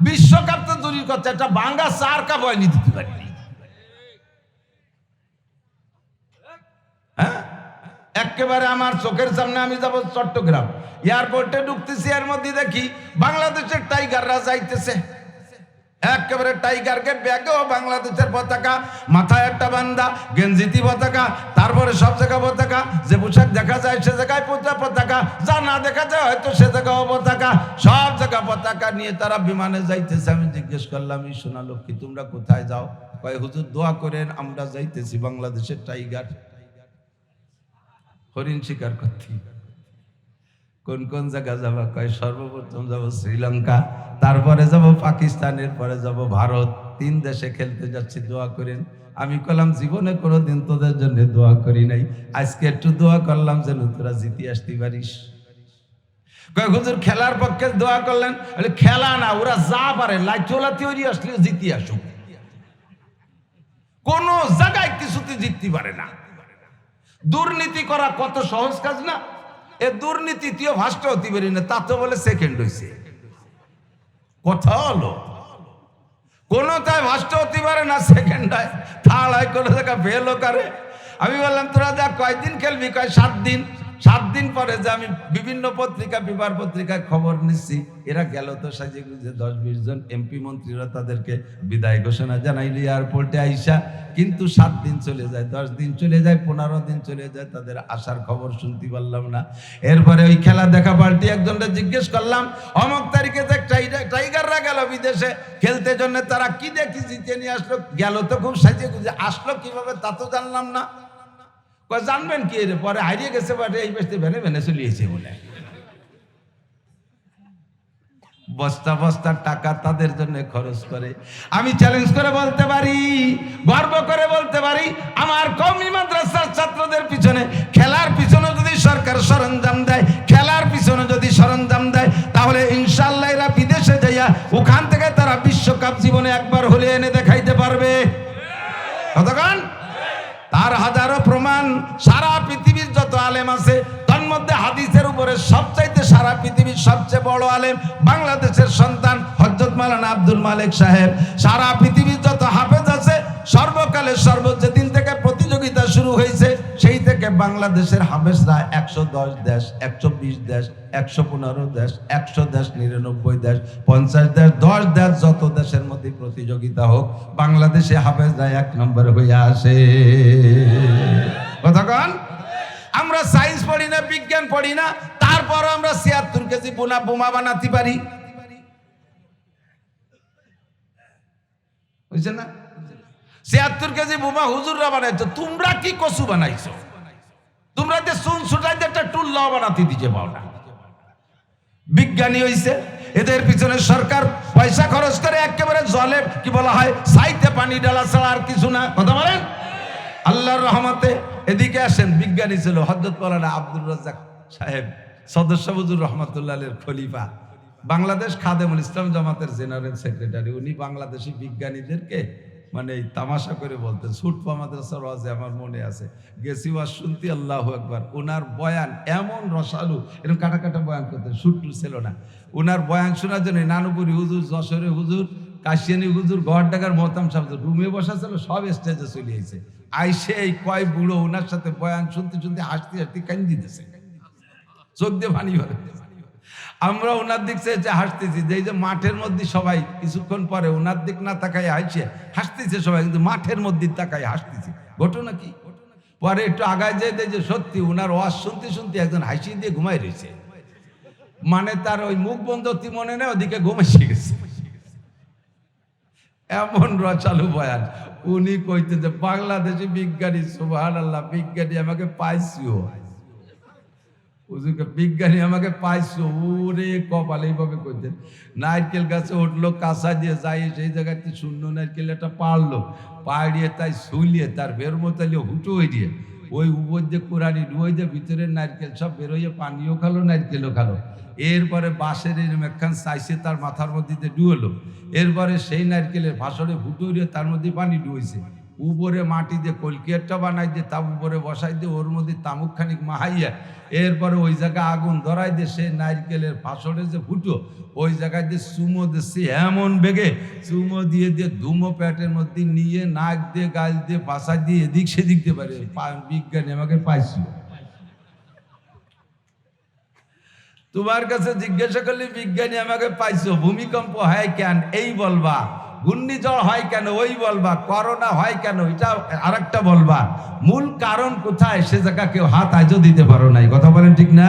বিশ্বকাপ তো দূরের কথা, একটা বাঙ্গা 4 কাপ এনে দিতে পারেনি। হ্যাঁ, একেবারে আমার চোখের সামনে আমি যাব চট্টগ্রাম এয়ারপোর্টে ঢুকতেছি, এর মধ্যে দেখি বাংলাদেশের টাইগাররা যাইতেছে। একেবারে টাইগারকে ব্যাগেও বাংলাদেশের পতাকা, মাথায় একটা বান্দা, গেঞ্জিতি পতাকা, তারপরে সব জায়গা পতাকা। যে পোশাক দেখা যায় সে জায়গায় পতাকা, যা না দেখা যায় হয়তো সে জায়গাও পতাকা, সব জায়গা পতাকা নিয়ে তারা বিমানে যাইতেছে। আমি জিজ্ঞেস করলাম, এই সোনা লক্ষ্মী তোমরা কোথায় যাও? কয় হুজুর দোয়া করেন, আমরা যাইতেছি বাংলাদেশের টাইগার হরিণ শিকার করতে। কোন কোন জায়গা যাবো? কয় সর্বপ্রথম যাব শ্রীলঙ্কা, তারপরে যাব পাকিস্তানের, পরে যাব ভারত। 3 দেশে খেলতে যাচ্ছি, দোয়া করেন। আমি বললাম জীবনে কোনোদিন তোদের জন্য দোয়া করি নাই, আজকে একটু দোয়া করলাম যেন তোরা জিতে আসতে পারিস। কয় হুজুর খেলার পক্ষে দোয়া করলেন? খেলা না, ওরা যা পারে লাইচোলা তৈরি আসলে জিতে আসুক। কোন জায়গায় কিছুতে জিততে পারে না। দুর্নীতি করা কত সহজ কাজ না? এ দুর্নীতি তুইও ফার্স্ট হতে পারি না, তা তো বলে সেকেন্ড হয়েছে। কথা হলো, কোনটাই ফার্স্ট হতে পারে না, সেকেন্ড হয়, থার্ড হয়, কোনো জায়গা ফেলও করে। আমি বললাম তোরা যা কয়দিন খেলবি? কয় 7 দিন। 7 দিন পরে যে আমি বিভিন্ন পত্রিকা, পেপার পত্রিকায় খবর নিচ্ছি, এরা গেল তো সাজে গুজে 10-20 জন এমপি মন্ত্রীরা তাদেরকে বিদায় ঘোষণা জানাইলি এয়ারপোর্টে আইসা, কিন্তু 7 দিন চলে যায়, 10 দিন চলে যায়, 15 দিন চলে যায়, তাদের আসার খবর শুনতে পারলাম না। এরপরে ওই খেলা দেখা পাল্টি একজনটা জিজ্ঞেস করলাম, অমুক তারিখে যে টাইগাররা গেল বিদেশে খেলতে জন্য, তারা কি দেখি জিতে নিয়ে আসলো? গেল তো খুব সাজে গুজে, আসলো কিভাবে তা তো জানলাম না। জানবেন কি, পরে হারিয়ে গেছে, এই বেশতে ভেনে ভেনে চলিয়েছে বলে। বস্তা বস্তা টাকা তাদের জন্য খরচ করে। আমি চ্যালেঞ্জ করে বলতে পারি, গর্ব করে বলতে পারি, আমার কওমি মাদ্রাসার ছাত্রদের পিছনে, খেলার পিছনে যদি সরকার সরঞ্জাম দেয়, খেলার পিছনে যদি সরঞ্জাম দেয়, তাহলে ইনশাআল্লাহ এরা বিদেশে যাইয়া ওখান থেকে তারা বিশ্বকাপ জীবনে একবার হলে এনে দেখাইতে পারবে। কতক্ষণ? তার হাজারো প্রমাণ। সারা পৃথিবীর যত আলেম আছে, তার মধ্যে হাদিসের উপরে সবচাইতে সারা পৃথিবীর সবচেয়ে বড় আলেম বাংলাদেশের সন্তান হযরত মাওলানা আব্দুল মালিক সাহেব। সারা পৃথিবীর যত হাফেজ আছে, সর্বকালের যেদিন থেকে প্রতিযোগিতা শুরু হয়েছে সেই থেকে থেকে বাংলাদেশের হাফেজরা 110 দেশ, 120 দেশ, 115 দেশ, 100 দেশ, 99 দেশ, 50 দেশ, 10 দেশ, যত দেশের মধ্যে প্রতিযোগিতা হোক, বাংলাদেশে হাফেজরা 1 নম্বর হয়ে আসে। কতক্ষণ? আমরা সায়েন্স পড়ি না, বিজ্ঞান পড়ি না, তারপর আমরা 76 কেজি বোমা বানাতে পারি। বুঝছেন না? 76 কেজি বোমা হুজুররা বানাইছো, তোমরা কি কসু বানাইছো? তোমরা যে সুন ছুটাই একটা টুল্লা বানাতে দিতে পাও না। বিজ্ঞানী হইছে, এদের পিছনে সরকার পয়সা খরচ করে একেবারে জলে কি বলা হয় সাইতে পানি ডালা ছাড়া আর কিছু না। কথা বলেন? আল্লাহর রহমতে এদিকে আসেন, বিজ্ঞানী ছিল হযরত মাওলানা আব্দুর রাজ্জাক সাহেব, সদস্য হুজুর রহমাতুল্লাহের খলিফা, বাংলাদেশ খাদেমুল ইসলাম জামাতের জেনারেল সেক্রেটারি। উনি বাংলাদেশি বিজ্ঞানীদেরকে মানে তামাশা করে বলতেন। সুটপা মাদ্রাসার ওয়াজে আমার মনে আছে, গেছি ওয়াজ শুনতে, আল্লাহু আকবার। ওনার বয়ান এমন রসালু, এরকম কাটা কাটা বয়ান করতেন, সুট্টু ছিল না। ওনার বয়ান শোনার জন্য নানুপুরি হুজুর, যশোরে হুজুর, কাশিয়ানি হুজুর, গড়ডাঙ্গার মহতাম সাহেব রুমে বসা ছিল, সব স্টেজে চলে আইছে। আইসে এই কয় বুড়ো ওনার সাথে বয়ান শুনতে শুনতে হাসতে হাসতে কান্দি দিতেছে, চোখ দিয়ে পানি ভরে। আমরা ওনার দিক চেয়ে হাসতেছি, যে এই যে মাঠের মধ্যে সবাই কিছুক্ষণ পরে ওনার দিক না তাকাই হাসছে, হাসতেছে সবাই, কিন্তু মাঠের মধ্যে তাকাই হাসতেছে। ঘটনা কি? পরে একটু আগায় যেয়ে যে সত্যি ওনার ওয়াজ শুনতে শুনতে একজন হাসি দিয়ে ঘুমাই রয়েছে, মানে তার ওই মুখ বন্ধ মনে নেই, ওদিকে ঘুমাইছে গেছে। এমন রচালু বয়ান। উনি কইতে যে বাংলাদেশি বিজ্ঞানী, সুবহানাল্লাহ, বিজ্ঞানী আমাকে পাইছিও, হুজুরকে বিজ্ঞানী আমাকে পাইছো। ওরে কপাল, এইভাবে কইতেন। নারকেল গাছে উঠলো, কাঁচা দিয়ে যাই সেই জায়গাতে শূন্য নারকেল একটা পারলো, পাড়িয়ে তাই শুলিয়ে তার বেরমতালিয়ে হুটো হয়ে দিয়ে ওই উপর দিয়ে কোরআনি ডুয়ে দিয়ে ভিতরের নারকেল সব বেরোইয়ে পানিও খালো, নারকেলও খালো। এরপরে বাঁশের এরম একখান চাইছে তার মাথার মধ্যে দিয়ে ডুয়েলো। এরপরে সেই নারকেলের ভাসরে হুটো হয়ে তার মধ্যে পানি ডুয়েছে। উপরে মাটি দিয়ে কলকিয়ারটা বানাই দিয়ে তা উপরে বসাই দিয়ে ওর মধ্যে তামুক খানিক মাহাইয়া এরপরে ওই জায়গায় আগুন ধরাই দিয়ে সে নারকেলের ফাঁসড়ে যে ফুটো ওই জায়গায় দিয়ে চুমো দিচ্ছে, এমন বেগে চুমো দিয়ে দিয়ে ধুমো প্যাটের মধ্যে নিয়ে নাক দিয়ে গাল দিয়ে পাশা দিয়ে এদিক সেদিক দিয়ে পারে। বিজ্ঞানী আমাকে পাইছি। তোমার কাছে জিজ্ঞাসা করলে বিজ্ঞানী আমাকে পাইছো, ভূমিকম্প হয় কেন এই বলবা, ঘূর্ণিঝড় হয় কেন ওই বলবা, করোনা হয় কেন এটা আরেকটা বলবা, মূল কারণ কোথায় সে জায়গা কেউ হাত আজও দিতে পারো নাই। কথা বলেন ঠিক না?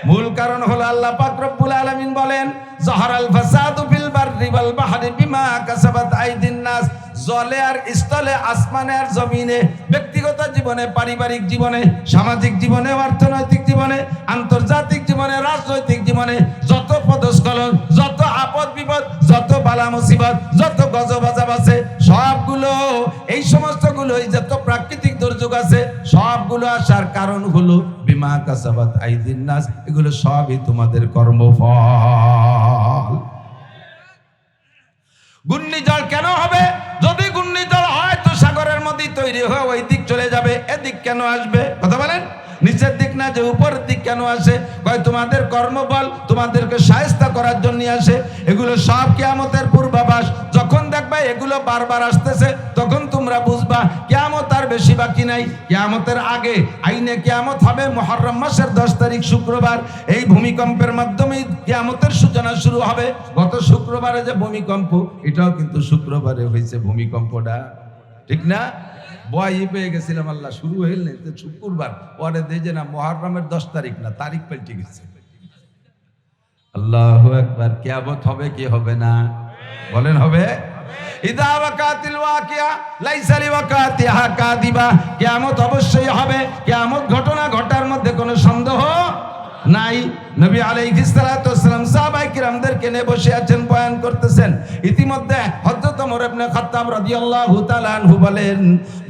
মূল কারণ হলো আল্লাহ পাক রব্বুল আলামিন বলেন, যাহারাল ফাসাদু ফিল বাররি ওয়াল বাহরি বিমা কাসাবাত আইদিন নাস। জলে আর স্থলে, আসমানে আর জমিনে, ব্যক্তিগত জীবনে, পারিবারিক জীবনে, সামাজিক জীবনে, অর্থনৈতিক জীবনে, আন্তর্জাতিক জীবনে, রাজনৈতিক জীবনে যত পদস্খলন, যত আপদ বিপদ, যত বালা মুসিবত, যত গজবাজাব আছে সবগুলো, এই সমস্তগুলো, এই যত প্রাকৃতিক দুর্যোগ আছে সবগুলো আসার কারণ হলো বিমা কাসাবাত আইদিন নাস। এগুলো সবই তোমাদের কর্মফল। ঘূর্ণিঝড় কেন হবে? যদি ঘূর্ণিঝড় হয় তো সাগরের মধ্যে তৈরি হয়ে ওই দিক চলে যাবে, এদিক কেন আসবে? কথা বলেন। নিচের দিক না যে উপরের দিক কেন আসে? কয় তোমাদের কর্মবল তোমাদেরকে শায়েস্তা করার জন্য আসে। এগুলো সব কিয়ামতের পূর্বাভাস। যখন দেখবা এগুলো বারবার আসতেছে তখন তোমরা বুঝবা কিয়ামত আর বেশি বাকি নাই। কিয়ামতের আগে আইনে কিয়ামত হবে মুহররম মাসের 10 তারিখ শুক্রবার। এই ভূমিকম্পের মাধ্যমে কিয়ামতের সূচনা শুরু হবে। গত শুক্রবারে যে ভূমিকম্প, এটাও কিন্তু শুক্রবারে হয়েছে ভূমিকম্পটা, ঠিক না? বয় পেয়ে গেছিলাম, আল্লাহ শুরু হইলে শুক্রবার, পরে দেখে না মুহররমের 10 তারিখ না, তারিখ পাল্টে গেছে। আল্লাহু আকবার। কিয়ামত হবে কি হবে না? বলেন হবে। ইদা ওয়াকাতিল ওয়াকিয়া লাইসা লিওয়াকাতিহা কাযিবা। কিয়ামত অবশ্যই হবে। কিয়ামত ঘটনা ঘটার মধ্যে কোনো সন্দেহ নাই। নবী আলাইহিস সালাতু ওয়াসসালাম সাহাবায়ে কিরামদেরকে নিয়ে বসে আছেন, বয়ান করতেছেন। ইতিমধ্যে হযরত ওমর ইবনে খাত্তাব রাদিয়াল্লাহু তাআলা আনহু বলেন,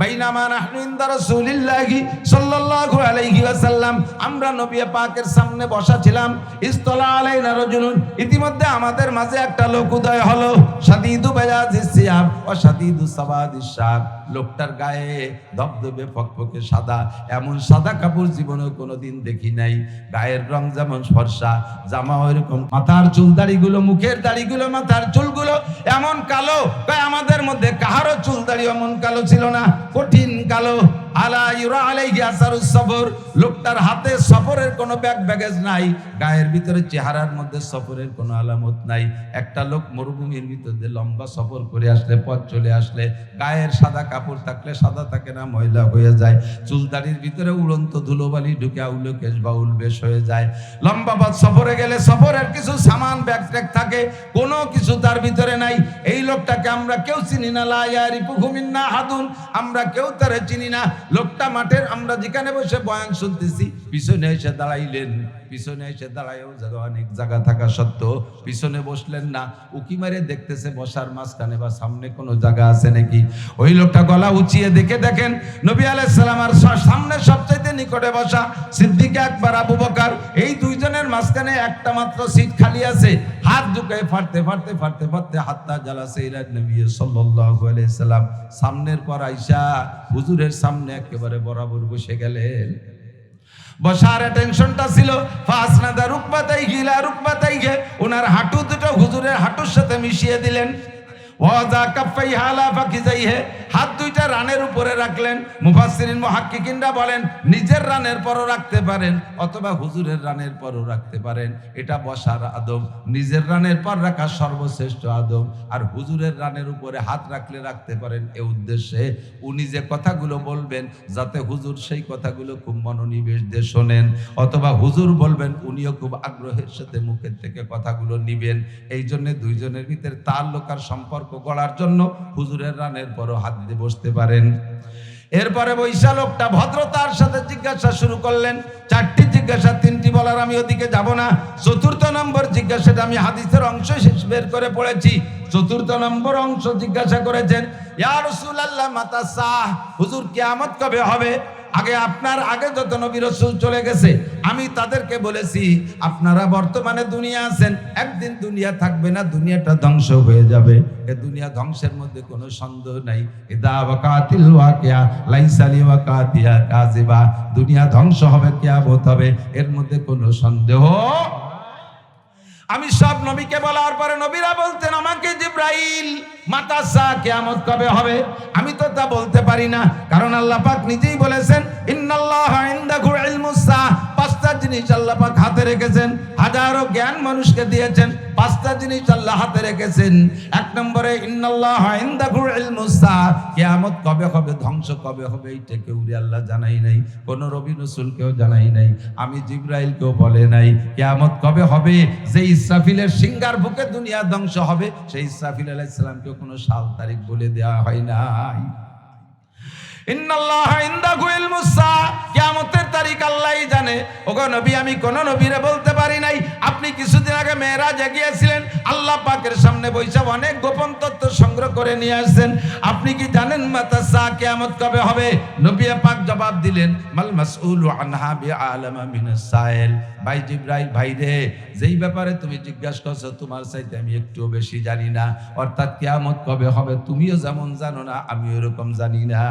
বাইনামা নাহনু ইনদা রাসূলিল্লাহি সাল্লাল্লাহু আলাইহি ওয়াসাল্লাম, আমরা নবী পাকের সামনে বসা ছিলাম। ইসতালা আলাইনা রাজুলুন, ইতিমধ্যে আমাদের মাঝে একটা লোক উদয় হলো। শাদীদু বায়াজিস সিয়াব ওয়া শাদীদু সাওয়াদিস শাব, লোকটার গায়ে ধবধবে ফকফকে সাদা, এমন সাদা কাপড় জীবনে কোনোদিন দেখি নাই। গায়ের রং যেমন ফর্সা, জামা ওইরকম, মাথার চুল দাড়িগুলো, মুখের দাড়িগুলো, মাথার চুলগুলো এমন কালো, আমাদের মধ্যে কাহারও চুল দাড়ি এমন কালো ছিল না, কঠিন কালো। আলা ইউরা আলাইহি আসারুস সফর, লোকটার হাতে সফরের কোনো ব্যাগেজ নাই, গায়ের ভিতরে চেহারার মধ্যে সফরের কোনো আলামত নাই। একটা লোক মরুভূমির ভিতরে লম্বা সফর করে আসলে, পথ চলে আসলে, গায়ের সাদা কাপড় থাকলে সাদা থাকে না, ময়লা হয়ে যায়। চুলদারির ভিতরে উড়ন্ত ধুলোবালি ঢুকে উলো কেশ বা উলবেশ হয়ে যায়। লম্বা পথ সফরে গেলে সফরের কিছু সামান ব্যাগ ট্যাগ থাকে, কোনো কিছু তার ভিতরে নাই। এই লোকটাকে আমরা কেউ চিনি না, লা ইয়ারিফুহু মিন্না আহাদুন, আমরা কেউ তারে চিনি না। লোকটা মাঠের, আমরা যেখানে বসে বয়ান শুনতেছি, পিছনে এসে দাঁড়াইলেন। পিছনে এসে দাঁড়ায়ও জায়গা, অনেক জায়গা থাকা সত্ত্বেও পিছনে বসলেন না, উকি মারে দেখতেছে বসার মাঝখানে বা সামনে কোনো জায়গা আছে নাকি। ওই লোকটা গলা উঁচিয়ে দেখেন নবী আলাইহিস সালামের সামনে সবচাইতে নিকটে বসা সিদ্দিক আকবর, আবু বকর, এই দুইজনের মাঝখানে একটা মাত্র সিট খালি আছে। হাত ঢুকায় ফাড়তে হাত্তা জালাসে ইলা নবী সাল্লাল্লাহু আলাইহি সাল্লাম, সামনের পর আয়েশা হুজুরের সামনে একেবারে বরাবর বসে গেলেন। বসার টেনশনটা ছিল, ফাসনাদা রুকবাতাইহি ইলা রুকবাতাইহি, ওনার হাঁটু দুটো হুজুরের হাঁটুর সাথে মিশিয়ে দিলেন। ওয়াজা কাফাইহি আলা ফাকিজাইহি, হাত দুইটা রানের উপরে রাখলেন। মুফাসসিরিন মুহাক্কিকিনরা বলেন নিজের রানের পরও রাখতে পারেন অথবা হুজুরের রানের পরও রাখতে পারেন, এটা বসার আদব। নিজের রানের পর রাখা সর্বশ্রেষ্ঠ আদব, আর হুজুরের রানের উপরে হাত রাখলে রাখতে পারেন এ উদ্দেশ্যে উনি যে কথাগুলো বলবেন যাতে হুজুর সেই কথাগুলো খুব মনোনিবেশ দিয়ে শোনেন, অথবা হুজুর বলবেন উনিও খুব আগ্রহের সাথে মুখের থেকে কথাগুলো নিবেন। এই জন্য দুইজনের ভিতরে তাল্লুক আর সম্পর্ক গড়ার জন্য হুজুরের রানের পরও হাত দিয়ে বসতে পারেন। এরপরে বৈশা লোকটা ভদ্রতার সাথে জিজ্ঞাসা শুরু করলেন। চারটি জিজ্ঞাসা, তিনটি বলার আমি ওদিকে যাব না। চতুর্থ নম্বর জিজ্ঞাসাটা আমি হাদিসের অংশ শেষ বের করে পড়েছি। চতুর্থ নম্বর অংশ জিজ্ঞাসা করেছেন, ইয়া রাসূলুল্লাহ মাতা সাহ, হুজুর কিয়ামত কবে হবে? আপনার আগে যত নবী রাসূল চলে গেছে আমি তাদেরকে বলেছি আপনারা বর্তমানে দুনিয়া আছেন, একদিন দুনিয়া থাকবে না, দুনিয়াটা ধ্বংস হয়ে যাবে। এ দুনিয়া ধ্বংসের মধ্যে কোনো সন্দেহ নাই। ইদা ওয়াকাতিল ওয়াকিয়া লাইসা লিওয়াকাতিহা কাযিবা, দুনিয়া ধ্বংস হবে, কিয়ামত হবে, এর মধ্যে কোনো সন্দেহ। আমি সব নবীকে বলার পরে নবীরা বলতেন আমাকে, জিবরাইল মাতাসা কিয়ামত কবে হবে? আমি তো তা বলতে পারি না, কারণ আল্লাহ পাক নিজেই বলেছেন ইন্নাল্লাহা ইনদাহু ইলমুস সাআহ, পাঁচটা জিনিস আল্লাহ পাক হাতে রেখেছেন। হাজারো জ্ঞান মানুষকে দিয়েছেন, পাঁচটা জিনিস আল্লাহ হাতে রেখেছেন। এক নম্বরে ইন্নাল্লাহা ইনদাহু ইলমুস সাআহ, কিয়ামত কবে হবে, ধ্বংস কবে হবে, এইটা কেউ আল্লাহ জানাই নাই, কোন নবী রাসূলকেও জানাই নাই, আমি জিবরাইলকেও বলে নাই। কিয়ামত কবে হবে, যে ইসরাফিলের সিংহার বুকে দুনিয়া ধ্বংস হবে, সেই ইসরাফিল আলাইহিস সালামকে কোনো সাল তারিখ বলে দেওয়া হয় নাই। ইন্নাল্লাহা ইনদাহু ইলমুস সাআহ, কিয়ামতের তারিখ আল্লাহই জানে। ওগো নবী, আমি কোন নবীরে বলতে পারি নাই। আপনি কিছুদিন আগে মেরাজে গিয়েছিলেন, আল্লাহ পাকের সামনে বৈশা অনেক গোপন তথ্য সংগ্রহ করে নিয়ে আসছেন। আপনি কি জানেন মাতা সাআহ, কিয়ামত কবে হবে? নবী পাক জবাব দিলেন, মাল মাসউলু আনহা বিআলামা মিনাস সাইল। ভাই জিবরাইল, ভাই রে, যেই ব্যাপারে তুমি জিজ্ঞাসা করছো তোমার চাইতে আমি একটুও বেশি জানি না। অর্থাৎ কিয়ামত কবে হবে তুমিও যেমন জানো না, আমি এরকম জানি না।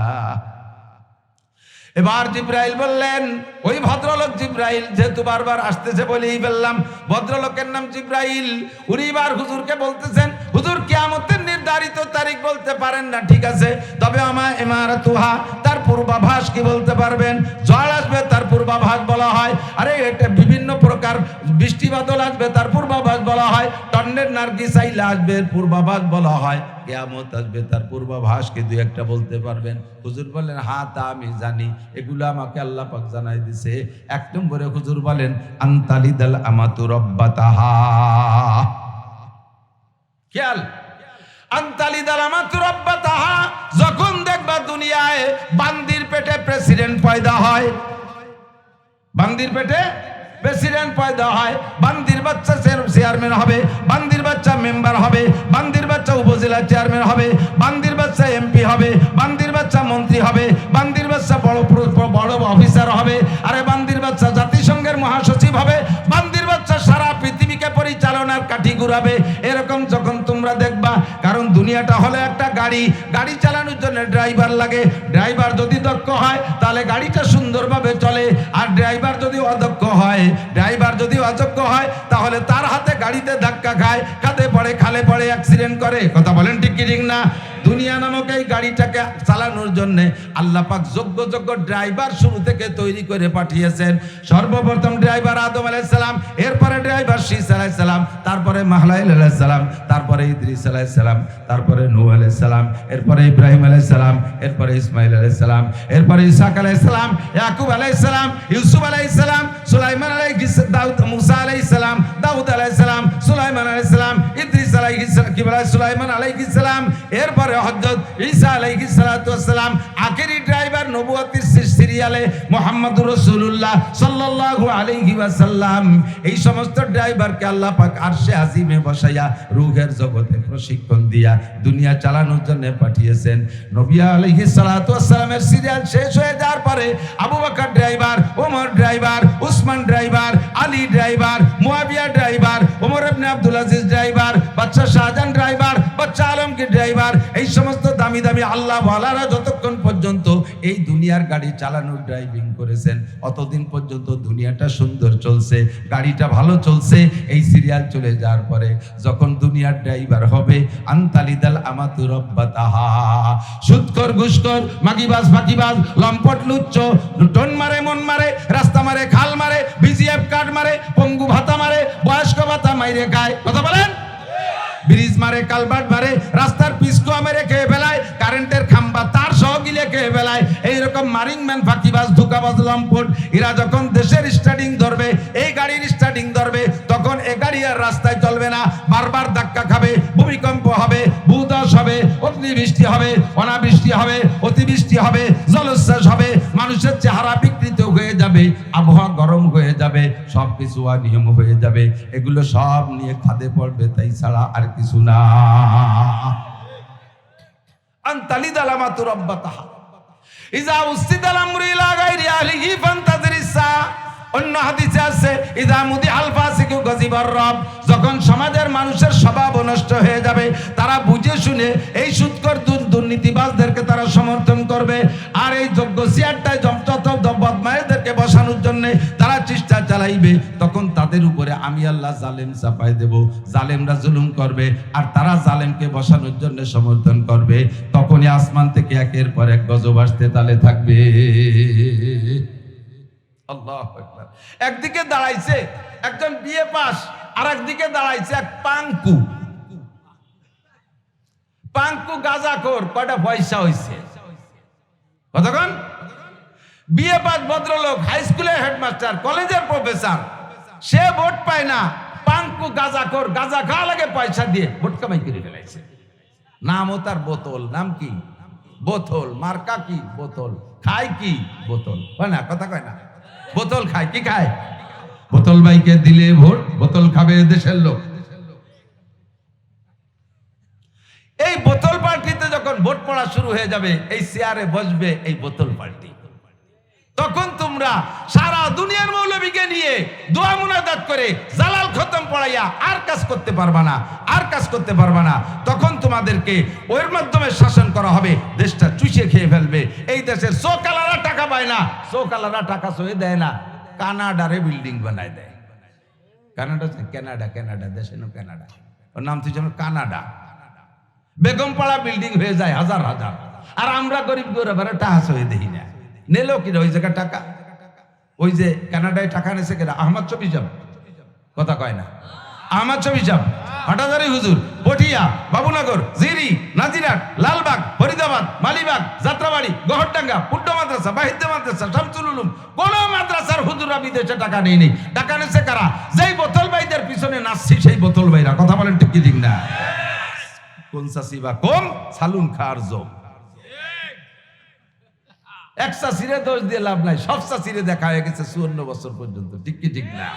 এবার জিবরাইল বললেন, ওই ভদ্রলোক জিবরাইল, যেহেতু বারবার আসতেছে বলেই বললাম, ভদ্রলোকের নাম জিবরাইল। উনি এবার হুজুরকে বলতেছেন, হুজুর কিয়ামতের নির্ধারিত তারিখ বলতে পারেন না, ঠিক আছে, তবে আমার ইমারাতুহা, তার পূর্বাভাস কি বলতে পারবেন? ঝড় আসবে তার পূর্বাভাস বলা হয়, আরে এটা বিভিন্ন প্রকার বৃষ্টি বাদল আসবে তার পূর্বাভাস বলা হয়, টন্নের নার্গিস আইলা আসবে পূর্বাভাস বলা হয়, কিয়ামত আসবে তার পূর্বাভাস কি দুই একটা বলতে পারবেন? হুজুর বলেন, হ্যাঁ তা আমি জানি, এগুলো আমাকে আল্লাহ পাক জানাই দিছে। এক নম্বরে হুজুর বলেন, আনতালিদাল আমাতু রাব্বাতাহা। খেয়াল, আনতালিদাল আমাতু রাব্বাতাহা, যখন দেখবা দুনিয়ায় বান্দির পেটে প্রেসিডেন্ট পয়দা হয়, বান্দির পেটে প্রেসিডেন্ট পয়দা হয়, বান্দির বাচ্চা চেয়ারম্যান হবে, বান্দির বাচ্চা মেম্বার হবে, বান্দির বাচ্চা উপজেলা চেয়ারম্যান হবে, বান্দির বাচ্চা এমপি হবে, বান্দির বাচ্চা মন্ত্রী হবে, বান্দির বাচ্চা বড় অফিসার হবে, আরে বান্দির বাচ্চা জাতিসংঘের মহাসচিব হবে, বান্দির বাচ্চা সারা পৃথিবীকে পরিচালনার কাঠি ঘুরাবে। এরকম যখন তোমরা দেখবা, কারণ দুনিয়াটা হলো একটা গাড়ি চালানোর জন্য ড্রাইভার লাগে। ড্রাইভার যদি দক্ষ হয় তাহলে গাড়িটা সুন্দরভাবে চলে, আর ড্রাইভার যদি অদক্ষ হয়, তাহলে তার হাতে গাড়িতে ধাক্কা খায়, কাঁধে পড়ে, খালে পড়ে, অ্যাক্সিডেন্ট করে। কথা বলেন ঠিক কি ঠিক না? দুনিয়া নামক এই গাড়িটাকে চালানোর জন্য আল্লাহ পাক যোগ্য ড্রাইভার শুরু থেকে তৈরি করে পাঠিয়েছেন। সর্বপ্রথম ড্রাইভার আদম আলাইহিস সালাম, এরপরে ড্রাইভার শীস আলাইহিস সালাম, তারপরে মাহলাইল আলাইহিস সালাম, তারপরে ইদ্রিস আলাইহিস সালাম, তারপরে নূহ আলাইহিস সালাম, এরপরে ইব্রাহিম আলাইহিস সালাম, এরপরে ইসমাইল আলাইহিস সালাম, এরপরে ইসহাক আলাইহিস সালাম, ইয়াকুব আলাইহিস সালাম, ইউসুফ আলাইহিস সালাম, সুলাইমান আলাইহিস দাউদ, মুসা আলাইহিস সালাম, দাউদ আলাইহিস সালাম, সুলাইমান আলাইহিস সালাম, ইদ্রিস আলাইহিস সালাম, সুলাইমান আলাইহিস সালাম, এরপরে হযরত ঈসা আলাইহিস সালাতু ওয়াস সালাম, আখেরি ড্রাইভার নবুয়তের সিরিয়ালে মুহাম্মদুর রাসূলুল্লাহ সাল্লাল্লাহু আলাইহি ওয়াসাল্লাম। এই সমস্ত ড্রাইভারকে আল্লাহ পাক আরশে আজিমে বসাইয়া রূহের জগতে প্রশিক্ষণ দিয়া দুনিয়া চালানোর জন্য পাঠিয়েছেন। নবী আলাইহিস সালাতু ওয়াস সালামের সিরিয়াল শেষ হয়ে যাওয়ার পরে Abu Bakr driver, Omar driver, Usman driver, Ali driver, Muawiya driver, Omar ibn Abdul Aziz driver, বাদশা শাহজাহান ড্রাইভার, বাদশা আলমগীর ড্রাইভার, এই সমস্ত দামি দামি আল্লাহ ওয়ালারা যতক্ষণ পর্যন্ত এই দুনিয়ার গাড়ি চালানোর ড্রাইভিং করেছেন, অতদিন পর্যন্ত দুনিয়াটা সুন্দর চলছে, গাড়িটা ভালো চলছে। এই সিরিয়াল চলে যাওয়ার পরে যখন দুনিয়ার ড্রাইভার হবে, আনতালিদাল আমাতু রব্বাতাহা, সুদখোর, ঘুষখোর, মাগিবাজ, ফাঁকিবাজ, লম্পট, লুচ্চ, টন মারে, মন মারে, রাস্তা মারে, খাল মারে, বিজিএফ কার্ড মারে, পঙ্গু ভাতা মারে, বয়স্ক ভাতা মাইরে খায়। কথা বলেন? ব্রিজ মারে, কালভার্ট মারে, রাস্তার পিসকোয়া মেরে খেয়ে ফেলায়, কারেন্টের খাম্বা তার সহ গিলে খেয়ে ফেলায়। এইরকম মারিং ম্যান, ফাঁকিবাজ, ধোঁকাবাজ, লম্পট, এরা যখন দেশের স্টার্টিং ধরবে, এই গাড়ির স্টার্টিং ধরবে, তখন এ গাড়ি আর রাস্তায় চলবে না, বারবার ধাক্কা খাবে, ভূমিকম্প হবে, ভূধস হবে, অগ্নিবৃষ্টি হবে, অনাবৃষ্টি হবে, অতিবৃষ্টি হবে, জলোচ্ছ্বাস হবে, মানুষের চেহারা বিকৃত হয়ে যাবে, আবহাওয়া গরম হয়ে যাবে, সবকিছু অনিয়ম হয়ে যাবে। এগুলো সব নিয়ে খাদে পড়বে, তাই ছাড়া আর কিছু না। আনতালিদাল আমাতু রব্বাতাহা ইযা উসিদাল আমরু ইলা গায়রি আহলিহি ফান্তাযিরিস সা। অন্য হাদিসে আছে ইযা মুদিআল ফাসিকু গাযিবার রব, যখন সমাজের মানুষের স্বভাব নষ্ট হয়ে যাবে, তারা বুঝে শুনে এই সুদখোর, দুর্নীতিবাজদেরকে তারা সমর্থন করবে, আর এই যোগ্য চেয়ারটায় যত বদমাইশদেরকে বসানোর জন্য তারা চেষ্টা চালাইবে, তখন তাদের উপরে আমি আল্লাহ জালেম চাপাই দেব, জালেমরা জুলুম করবে, আর তারা জালেমকে বসানোর জন্য সমর্থন করবে। তখনই আসমান থেকে একের পর এক গজব আসতে তালে থাকবে। আল্লাহু আকবার। একদিকে দাঁড়াইছে একজন বিএ পাস, আর একদিকে দাঁড়াইছে এক পাঙ্কু গাঁজাখোর। কয়টা পয়সা হইছে? কতক্ষণ? বিএ পাস ভদ্রলোক, হাই স্কুলের হেডমাস্টার, কলেজের প্রফেসর, সে ভোট পায় না। পাঙ্কু গাঁজাখোর, গাঁজা খাওয়া লাগে পয়সা দিয়ে, ভোট কামাই করে ফেলাইছে। নামও তার বোতল। নাম কি? বোতল। মার্কা কি? বোতল। খায় কি? বোতল। হয় না? কথা কয় না? বোতল খায়। কি খায়? বোতল। বাইকে দিলে ভোট, বোতল খাবে দেশের লোক। এই বোতল পার্টিতে যখন ভোট পড়া শুরু হয়ে যাবে, এই চেয়ারে বসবে এই বোতল পার্টি। তখন তোমরা সারা দুনিয়ার মৌলবীকে নিয়ে দোয়া মুনাজাত করে জালাল খতম পড়াইয়া আর কাজ করতে পারবা না, আর কাজ করতে পারবা না। তখন তোমাদেরকে ওর মাধ্যমে শাসন করা হবে, দেশটা চুষে খেয়ে ফেলবে। এই দেশের সোকালারা টাকা পায় না, সোকালারা টাকা সয়ে দেয় না, কানাডারে বিল্ডিং বানায় দেয়। কানাডা দেশে নো কানাডা, ওর নাম তুই যেন কানাডা। বেগমপাড়া বিল্ডিং হয়ে যায় হাজার হাজার, আর আমরা গরিব গরিবের টাকা সয়ে দেখি না। নেলো কি ওই জায়গায় টাকা? ওই যে কানাডায় টাকা নেছে কেনা আহমদ শফি সাহেব, কথা কয় না? আহমদ শফি সাহেব, হাটাজারি হুজুর, পটিয়া, বাবুনগর, জিরি, নাজিরাট, লালবাগ, ফরিদাবাদ, মালিবাগ, যাত্রাবাড়ি, গহরডাঙ্গা, পুড্ড মাদ্রাসা, বাহিদ্য মাদ্রাসা, শামসুল উলুম, কোন মাদ্রাসার হুজুররা বিদেশে টাকা নেই। টাকা নেছে কারা? যেই বোতল ভাইদের পিছনে নাচছি সেই বোতল ভাইরা। কথা বলেন ঠিক কি ঠিক না? কোন চাষি বা কোন সালুন খার জম। এক চাষিরে দোষ দিয়ে লাভ নাই, সব চাষিরে দেখা হয়ে গেছে 54 বছর পর্যন্ত। ঠিক কি ঠিক না?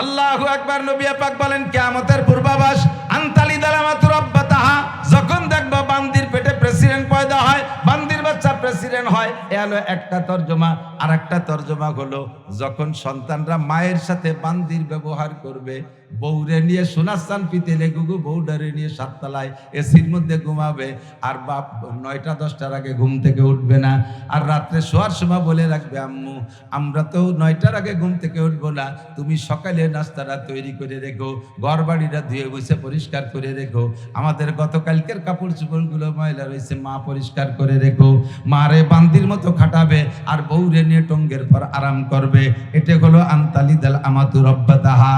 আল্লাহু আকবার। নবী পাক বলেন কিয়ামতের পূর্বাভাস, আনতালিদাল আমাতু রব্বাতাহা, যখন দেখবা বান্দির পেটে প্রেসিডেন্ট পয়দা হয়, বান্দির বাচ্চা প্রেসিডেন্ট হয়। এ হলো একটা তরজমা। আর একটা তরজমা হলো যখন সন্তানরা মায়ের সাথে বান্দির ব্যবহার করবে, বউরে নিয়ে সোনাস্থান পিতেলে গুগু বউডারে নিয়ে সাততলায় এসির মধ্যে ঘুমাবে, আর বাপ 9টা 10টার আগে ঘুম থেকে উঠবে না। আর রাত্রে শোয়ার সময় বলে রাখবে, আম্মু আমরা তো 9টার আগে ঘুম থেকে উঠবো না, তুমি সকালে নাস্তাটা তৈরি করে রেখো, ঘর বাড়িটা ধুয়ে বসে পরিষ্কার করে রেখো, আমাদের গতকালকের কাপড় চোপড়গুলো ময়লা রয়েছে মা পরিষ্কার করে রেখো। মারে বান্দির মতো খাটাবে আর বউরে নিয়ে টঙ্গের পর আরাম করবে। এটা হলো আনতালিদাল আমাতু রব্বাতাহা,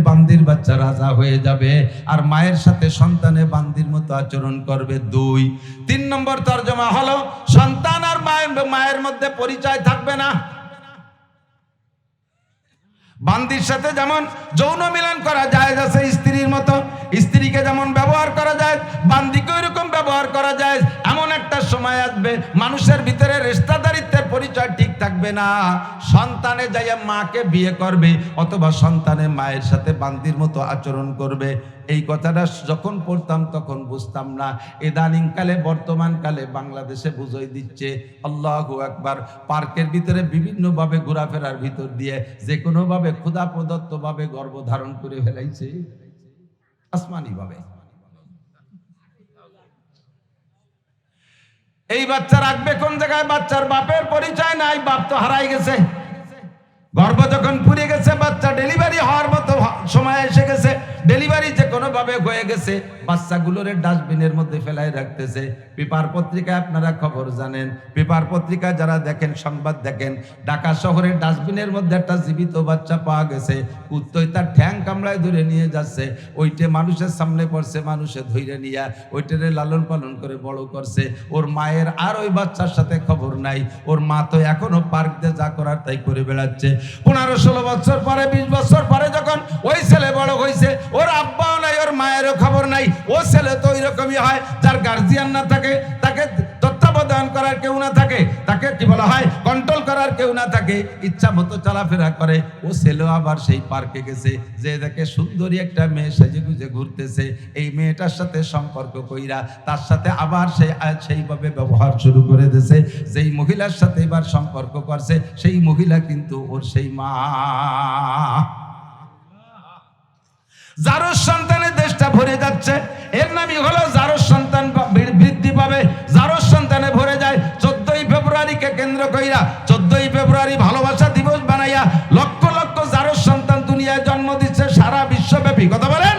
বান্দির বাচ্চা রাজা হয়ে যাবে আর মায়ের সাথে সন্তানে বান্দির মতো আচরণ করবে। 2 3 নম্বর তরজমা হলো সন্তান আর মায়ের মধ্যে পরিচয় থাকবে না। বান্দির সাথে যেমন যৌন মিলন করা যায় আছে স্ত্রীর মতো, স্ত্রীকে যেমন ব্যবহার করা যায় বান্দিকে ওইরকম ব্যবহার করা যায়। এমন একটা সময় আসবে মানুষের ভিতরে রিশতাদারিত্বের পরিচয় ঠিক থাকবে না। সন্তানে যাইয়া মাকে বিয়ে করবে অথবা সন্তানে মায়ের সাথে বান্দির মতো আচরণ করবে। এই কথাটা যখন পড়তাম তখন বুঝতাম না, ইদানিং কালে বর্তমান কালে বাংলাদেশে বুঝাই দিচ্ছে। আল্লাহু আকবার। পার্কের ভিতরে বিভিন্ন ভাবে ঘোরাফেরার ভিতর দিয়ে যে কোনো ভাবে ক্ষুধা প্রদত্ত ভাবে গর্ভধারণ করে ফেলাইছে, আসমানি ভাবে। এই বাচ্চা রাখবে কোন জায়গায়? বাচ্চার বাপের পরিচয় নাই, বাপ তো হারাই গেছে। গর্ভ যখন পুড়ে গেছে, বাচ্চা ডেলিভারি হওয়ার মতো সময় এসে গেছে, ডেলিভারি যে কোনো ভাবে হয়ে গেছে, বাচ্চাগুলোর ডাস্টবিনের মধ্যে ফেলাই রাখতেছে। পেপার পত্রিকায় আপনারা খবর জানেন, পেপার পত্রিকায় যারা দেখেন, সংবাদ দেখেন, ঢাকা শহরের ডাস্টবিনের মধ্যে একটা জীবিত বাচ্চা পাওয়া গেছে। কুত্তই তার ঠ্যাং কামড়ায় ধরে নিয়ে যাচ্ছে, ওইটে মানুষের সামনে পড়ছে, মানুষে ধরে নিয়ে ওইটারে লালন পালন করে বড় করছে। ওর মায়ের আর ওই বাচ্চার সাথে খবর নাই, ওর মা তো এখনো পার্ক দিয়ে যা করার তাই করে বেড়াচ্ছে। 15-16 বছর পরে, 20 বছর পরে যখন ওই ছেলে বড় হয়েছে, ওর আব্বাও নাই, ওর মায়েরও খবর নাই। ও ছেলে তো ওইরকমই হয়, যার গার্জিয়ান না থাকে, তাকে তত্ত্বাবধান করার কেউ না থাকে, তাকে কি বলা হয় কন্ট্রোল করার কেউ না থাকে, ইচ্ছা মতো চলাফেরা করে। ও ছেলে আবার সেই পার্কে গেছে, যে দেখে সুন্দরী একটা মেয়ে সেজে গুজে ঘুরতেছে, এই মেয়েটার সাথে সম্পর্ক কইরা তার সাথে আবার সেইভাবে ব্যবহার শুরু করে দিয়েছে। যেই মহিলার সাথে এবার সম্পর্ক করছে সেই মহিলা কিন্তু ওর সেই মা। জারজ সন্তানে দেশটা ভরে যাচ্ছে, এর নামই হলো জারজ সন্তান বৃদ্ধি পাবে, জারজ সন্তানে ভরে যায়। 14ই ফেব্রুয়ারিকে কেন্দ্র কইরা 14ই ফেব্রুয়ারি ভালোবাসা দিবস বানাইয়া লক্ষ লক্ষ জারজ সন্তান দুনিয়ায় জন্ম দিচ্ছে সারা বিশ্বব্যাপী। কথা বলেন,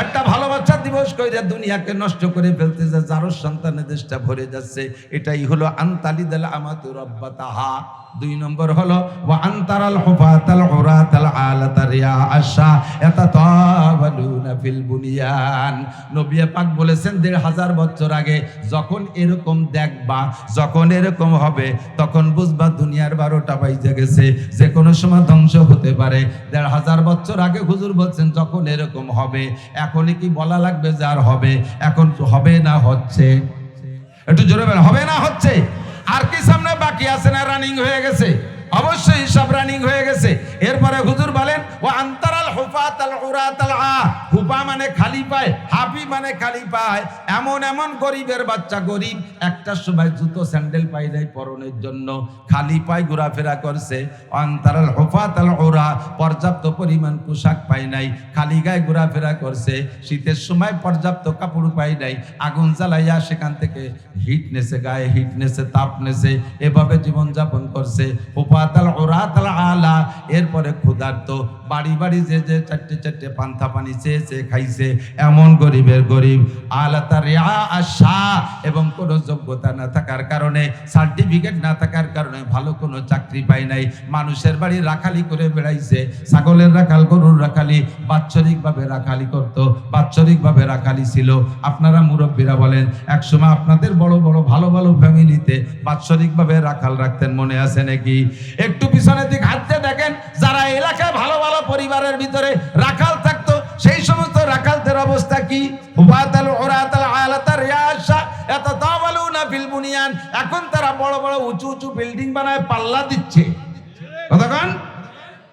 একটা ভালোবাসা দিবস কইরা দুনিয়াকে নষ্ট করে ফেলতেছে, জারজ সন্তানে দেশটা ভরে যাচ্ছে। এটাই হলো আনতালিদাল আমাতু রব্বাতাহা। 2 নম্বর হলো ওয়া আনতারাল হুফাতাল উরাতাল আলাতা রিয়া আশা ইয়াতাতাওয়ালুনা ফিল বুনিয়ান। নবী পাক বলেছেন 1500 বছর আগে, যখন এরকম দেখবা, যখন এরকম হবে, তখন বুঝবা দুনিয়ার 12টা বাজে গেছে, যে কোনো সময় ধ্বংস হতে পারে। 1500 বছর আগে হুজুর বলছেন যখন এরকম হবে। এখনই কি বলা লাগবে যে আর হবে? এখন হবে না হচ্ছে? একটু জোরে বলেন, হবে না হচ্ছে? আর কি সামনে বাকি আছে না রানিং হয়ে গেছে? অবশ্যই সব রানিং হয়ে গেছে। এরপরে হুজুর বলেন ওয়া আনতারাল হুফাতাল উরাতাল আ, হুফা মানে খালি পায়, হাফি মানে খালি পায়। এমন এমন গরিবের বাচ্চা, গরিব একটা সময় জুতো স্যান্ডেল পাই নাই পরনের জন্য, খালি পায় ঘোরাফেরা করছে। আনতারাল হুফাতাল উরা, পর্যাপ্ত পরিমাণ পোশাক পাই নাই, খালি গায়ে ঘোরাফেরা করছে। শীতের সময় পর্যাপ্ত কাপড় পাই নাই, আগুন জ্বালাইয়া সেখান থেকে হিট নেছে, গায়ে হিট নেছে, তাপ নেছে, এভাবে জীবনযাপন করছে। হুফাতাল উরাতাল আলা, এরপরে ক্ষুধার্ত, বাড়ি বাড়ি যে 4টে পান্থা পানি চেয়েছে খাইছে, এমন গরিবের গরিব। আলাতা রিয়া আশা, এবং কোনো যোগ্যতা না থাকার কারণে, সার্টিফিকেট না থাকার কারণে ভালো কোনো চাকরি পায় নাই, মানুষের বাড়ি রাখালি করে বেড়াইছে। ছাগলের রাখাল, গরুর রাখালি, বাৎসরিকভাবে রাখালি করত, বাৎসরিকভাবে রাখালি ছিল। আপনারা মুরব্বীরা বলেন, একসময় আপনাদের বড় বড় ভালো ভালো ফ্যামিলিতে বাৎসরিকভাবে রাখাল রাখতেন, মনে আছে নাকি? একটু পিছনের দিক হাঁটতে দেখেন, যারা এলাকায় ভালো ভালো পরিবারের ভিতরে রাখাল থাকতো, সেই সমস্ত রাখালদের অবস্থা কি? হুফাতাল উরাতাল আলাতা রিয়া আশা ইয়াতাতাওয়ালুনা ফিল বুনিয়ান। এখন তারা বড় বড় উঁচু উঁচু বিল্ডিং বানায়, পাল্লা দিচ্ছে। কতক্ষণ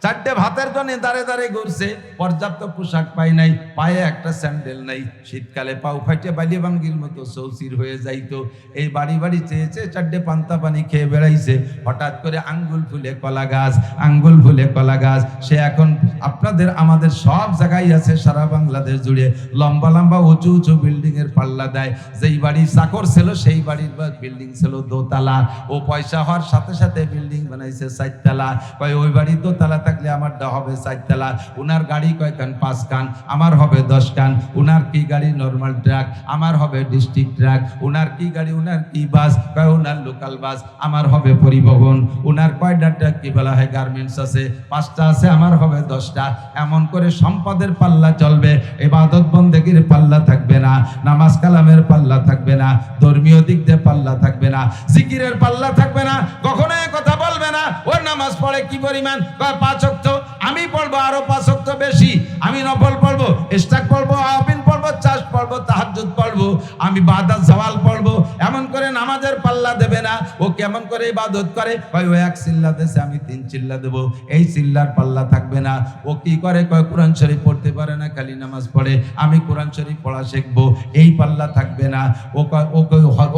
চারটে ভাতের জন্য দাঁড়ে দাঁড়িয়ে ঘুরছে, পর্যাপ্ত পোশাক পাই নাই, পায়ে একটা স্যান্ডেল নাই, শীতকালে পাও ফাইটে বালিয়ে ভাঙ্গির মতো চৌচির হয়ে যাইতো। এই বাড়ি বাড়ি চেয়েছে, চারটে পান্তা পানি খেয়ে বেড়াইছে। হঠাৎ করে আঙ্গুল ফুলে কলা গাছ, আঙ্গুল ফুলে কলা গাছ। সে এখন আপনাদের আমাদের সব জায়গায় আছে, সারা বাংলাদেশ জুড়ে লম্বা লম্বা উঁচু উঁচু বিল্ডিং এর পাল্লা দেয়। যেই বাড়ির চাকর ছিল সেই বাড়ির বিল্ডিং ছিল দোতলা, ও পয়সা হওয়ার সাথে সাথে বিল্ডিং বানাইছে 4 তলা। কয় ওই বাড়ি দোতলা থাকলে আমারটা হবে 4 তলা। উনার গাড়ি কয় কান 5 কান, আমার হবে 10 কান। উনার কি গাড়ি নরমাল ট্রাক, আমার হবে ডিস্ট্রিক্ট ট্রাক। উনার কি গাড়ি, উনার কি বাস, কয় উনার লোকাল বাস, আমার হবে পরিবহন। উনার কয়টা ট্রাক কি বলা হয় গার্মেন্টস আছে, 5টা আছে, আমার হবে 10টা। এমন করে সম্পদের পাল্লা চলবে, ইবাদত বন্দেগীর পাল্লা থাকবে না, নামাজ কালামের পাল্লা থাকবে না, ধর্মীয় দিক দিয়ে পাল্লা থাকবে না, জিকিরের পাল্লা থাকবে না। কখনো কথা বলবে না ওর নামাজ পড়ে কি পরিমাণ, 5 ওয়াক্ত, আমি পড়বো আরো 5 ওয়াক্ত বেশি, আমি নফল পড়বো, ইশরাক পড়বো, আবিন পড়বো, চাষ পড়বো, তাহাজ্জুদ পড়বো, আমি বাদাত জাওয়াল পড়বো। এমন করে নামাজের পাল্লা দেবে না। ও কেমন করে ইবাদত করে, কয় ও 1 চিল্লা দেশে আমি 3 চিল্লা দেবো, এই চিল্লার পাল্লা থাকবে না। ও কি করে, কয় কোরআন শরীফ পড়তে পারে না, খালি নামাজ পড়ে, আমি কোরআন শরীফ পড়া শিখবো, এই পাল্লা থাকবে না।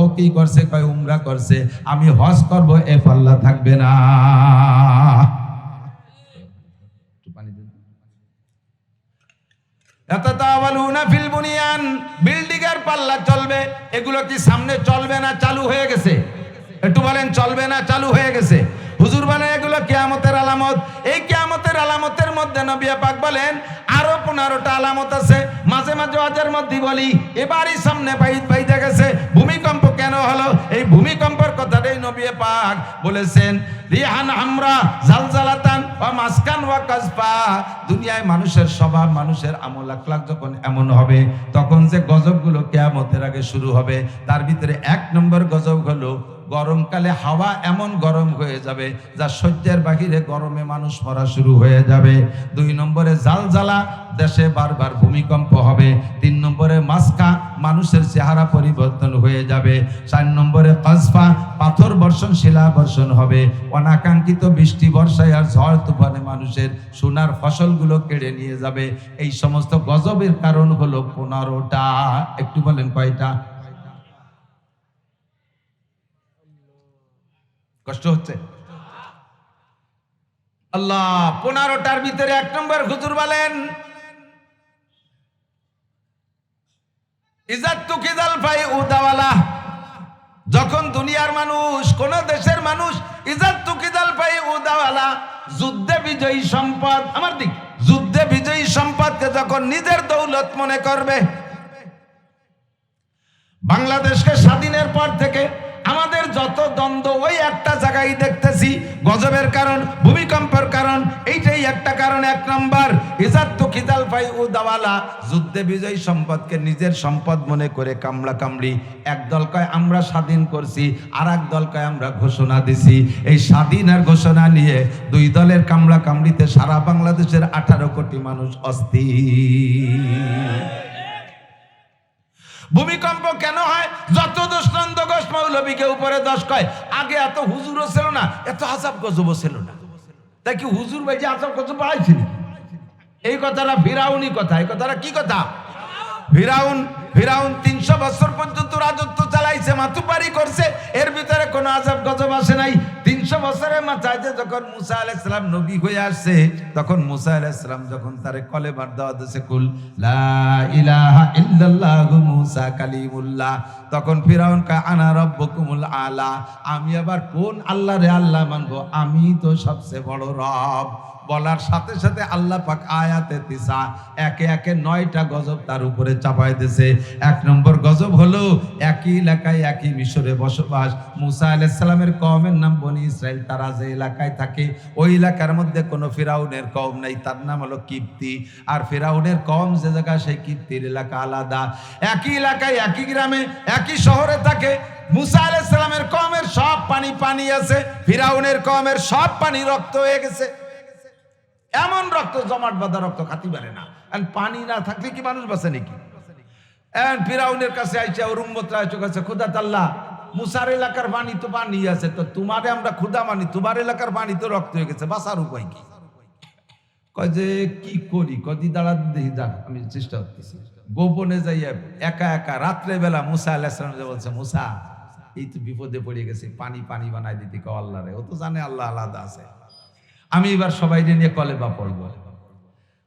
ও কি করছে, কয় উমরা করছে, আমি হজ করবো, এ পাল্লা থাকবে না। বিল্ডিং এর পাল্লা চলবে, এগুলো কি সামনে চলবে না চালু হয়ে গেছে? একটু বলেন, চলবে না চালু হয়ে গেছে? হুজুর বলেন এগুলো কিয়ামতের আলামত। এই কিয়ামতের আলামতের মধ্যে নবী পাক বলেন আরো 15টা আলামত আছে। মাঝে মাঝে ওয়াজের মধ্যে বলি, এবারই সামনে বাইতে গেছে। ভূমিকম্প কেন হলো? এই ভূমিকম্পের কথাটাই নবী পাক বলেছেন, রিহান আমরা জালজালাতান ওয়া মাসকান ওয়া কাজফা। দুনিয়ায় মানুষের স্বভাব, মানুষের আমল আখলাক যখন এমন হবে, তখন যে গজবগুলো কিয়ামতের আগে শুরু হবে, তার ভিতরে 1 নম্বর গজব হলো গরমকালে হাওয়া এমন গরম হয়ে যাবে যা সহ্যের বাহিরে, গরমে মানুষ মরা শুরু হয়ে যাবে। 2 নম্বরে জালজালা, দেশে বারবার ভূমিকম্প হবে। 3 নম্বরে মাসকা, মানুষের চেহারা পরিবর্তন হয়ে যাবে। 4 নম্বরে কাজফা, পাথর বর্ষণ, শিলা বর্ষণ হবে। অনাকাঙ্ক্ষিত বৃষ্টি বর্ষায় আর ঝড় তুফানে মানুষের সোনার ফসলগুলো কেড়ে নিয়ে যাবে। এই সমস্ত গজবের কারণ হলো 15টা। একটু বলেন কয়টা? কষ্ট হচ্ছে? আল্লাহ, 15টার ভিতরে 1 নম্বর হুজুর বলেন ইজাতুকিদাল ফাই উদাওয়ালা। যখন দুনিয়ার মানুষ, কোন দেশের মানুষ, ইজাতুকিদাল ফাই উদাওয়ালা, যুদ্ধে বিজয়ী সম্পদ, আমার দিক, যুদ্ধে বিজয়ী সম্পদকে যখন নিজের দৌলত মনে করবে। বাংলাদেশকে স্বাধীনের পর থেকে আমাদের যত দ্বন্দ্ব, ওই একটা জায়গায় দেখতেছি, গজবের কারণ, ভূমিকম্পের কারণ, এইটাই একটা কারণ। 1 নম্বর ইজাতুকিদাল ফাই উদাওয়ালা, যুদ্ধে বিজয়ী সম্পদকে নিজের সম্পদ মনে করে কামড়া কামড়ি। এক দল কয় আমরা স্বাধীন করছি, আর এক দল কয় আমরা ঘোষণা দিছি। এই স্বাধীন আর ঘোষণা নিয়ে 2 দলের কামড়া কামড়িতে সারা বাংলাদেশের 18 কোটি মানুষ অস্থির। ভূমিকম্প কেন হয়? যত দোষ নন্দ ঘোষ মৌলবীকে উপরে দোষ কয়। আগে এত হুজুরও ছিল না, এত আযাব গজবও ছিল না, তাই কি হুজুর ভাই যে আযাব গজব বাড়াইছিল? এই কথাটা ফিরাউনি কথা। এই কথাটা কি কথা? ফিরাউন 300 বছর পর্যন্ত রাজত্ব চালাইছে, মাতুপারি করছে, এর ভিতরে কোনো আযাব গজব আসে নাই। 300 বছরের মাথায় যখন মুসা আলাইহিস সালাম নবী হয়ে আসছে, তখন মুসা আলাইহিস সালাম যখন তারে কলেমার দাওয়াত দিয়েছে, কুল লা ইলাহা ইল্লাল্লাহু মুসা কালিমুল্লাহ, তখন ফিরাউন কয় আনা রাব্বুকুমুল আলা, আমি আবার কোন আল্লাহরে আল্লাহ মানবো? আমি তো সবচেয়ে বড় রব। বলার সাথে সাথে আল্লাহ পাক আয়াতে 9 একে একে 9টা গজব তার উপরে চাপাই দিয়েছে। 1 নম্বর গজব হলো একই এলাকায়, একই মিশরে বসবাস। মুসা আলাইহিস সালামের কওমের নাম বনি ইসরাইল। তারা যে এলাকায় থাকে, ওই এলাকার মধ্যে কোনো ফিরাউনের কওম নাই, তার নাম হলো কিপ্তি। আর ফিরাউনের কওম যে জায়গা, সেই কিপ্তির এলাকা আলাদা। একই এলাকায়, একই গ্রামে, একই শহরে থাকে। মুসা আলাইহিস সালামের কওমের সব পানি আছে, ফিরাউনের কওমের সব পানি রক্ত হয়ে গেছে। এমন রক্ত, জমাট বাঁধা রক্ত খাতি পারে না। আর পানি না থাকলে কি মানুষ বাঁচে নাকি? ফিরাউনের কাছে আইছে, ওর উম্মতরা আইছে, কাছে খোদা তাল্লাহ, মুসার এলাকার পানি তো পানি আছে, তো তোমারে আমরা ক্ষুদা মানি, তোমার এলাকার পানি তো রক্ত হয়ে গেছে, বাঁচার উপায় কি? কয় যে কি করি, কদি দাঁড়া দেখি, যাক আমি চেষ্টা করতেছি। গোপনে যাইয়া একা একা রাত্রে বেলা মুসা আলাইহিস সালাম বলছে, মুসা এই তো বিপদে পড়ে গেছে, পানি পানি বানাই দিতে কও আল্লাহ রে, ও তো জানে আল্লাহ আলাদা আছে, আমি এবার সবাই নিয়ে কলেমা পড়বো।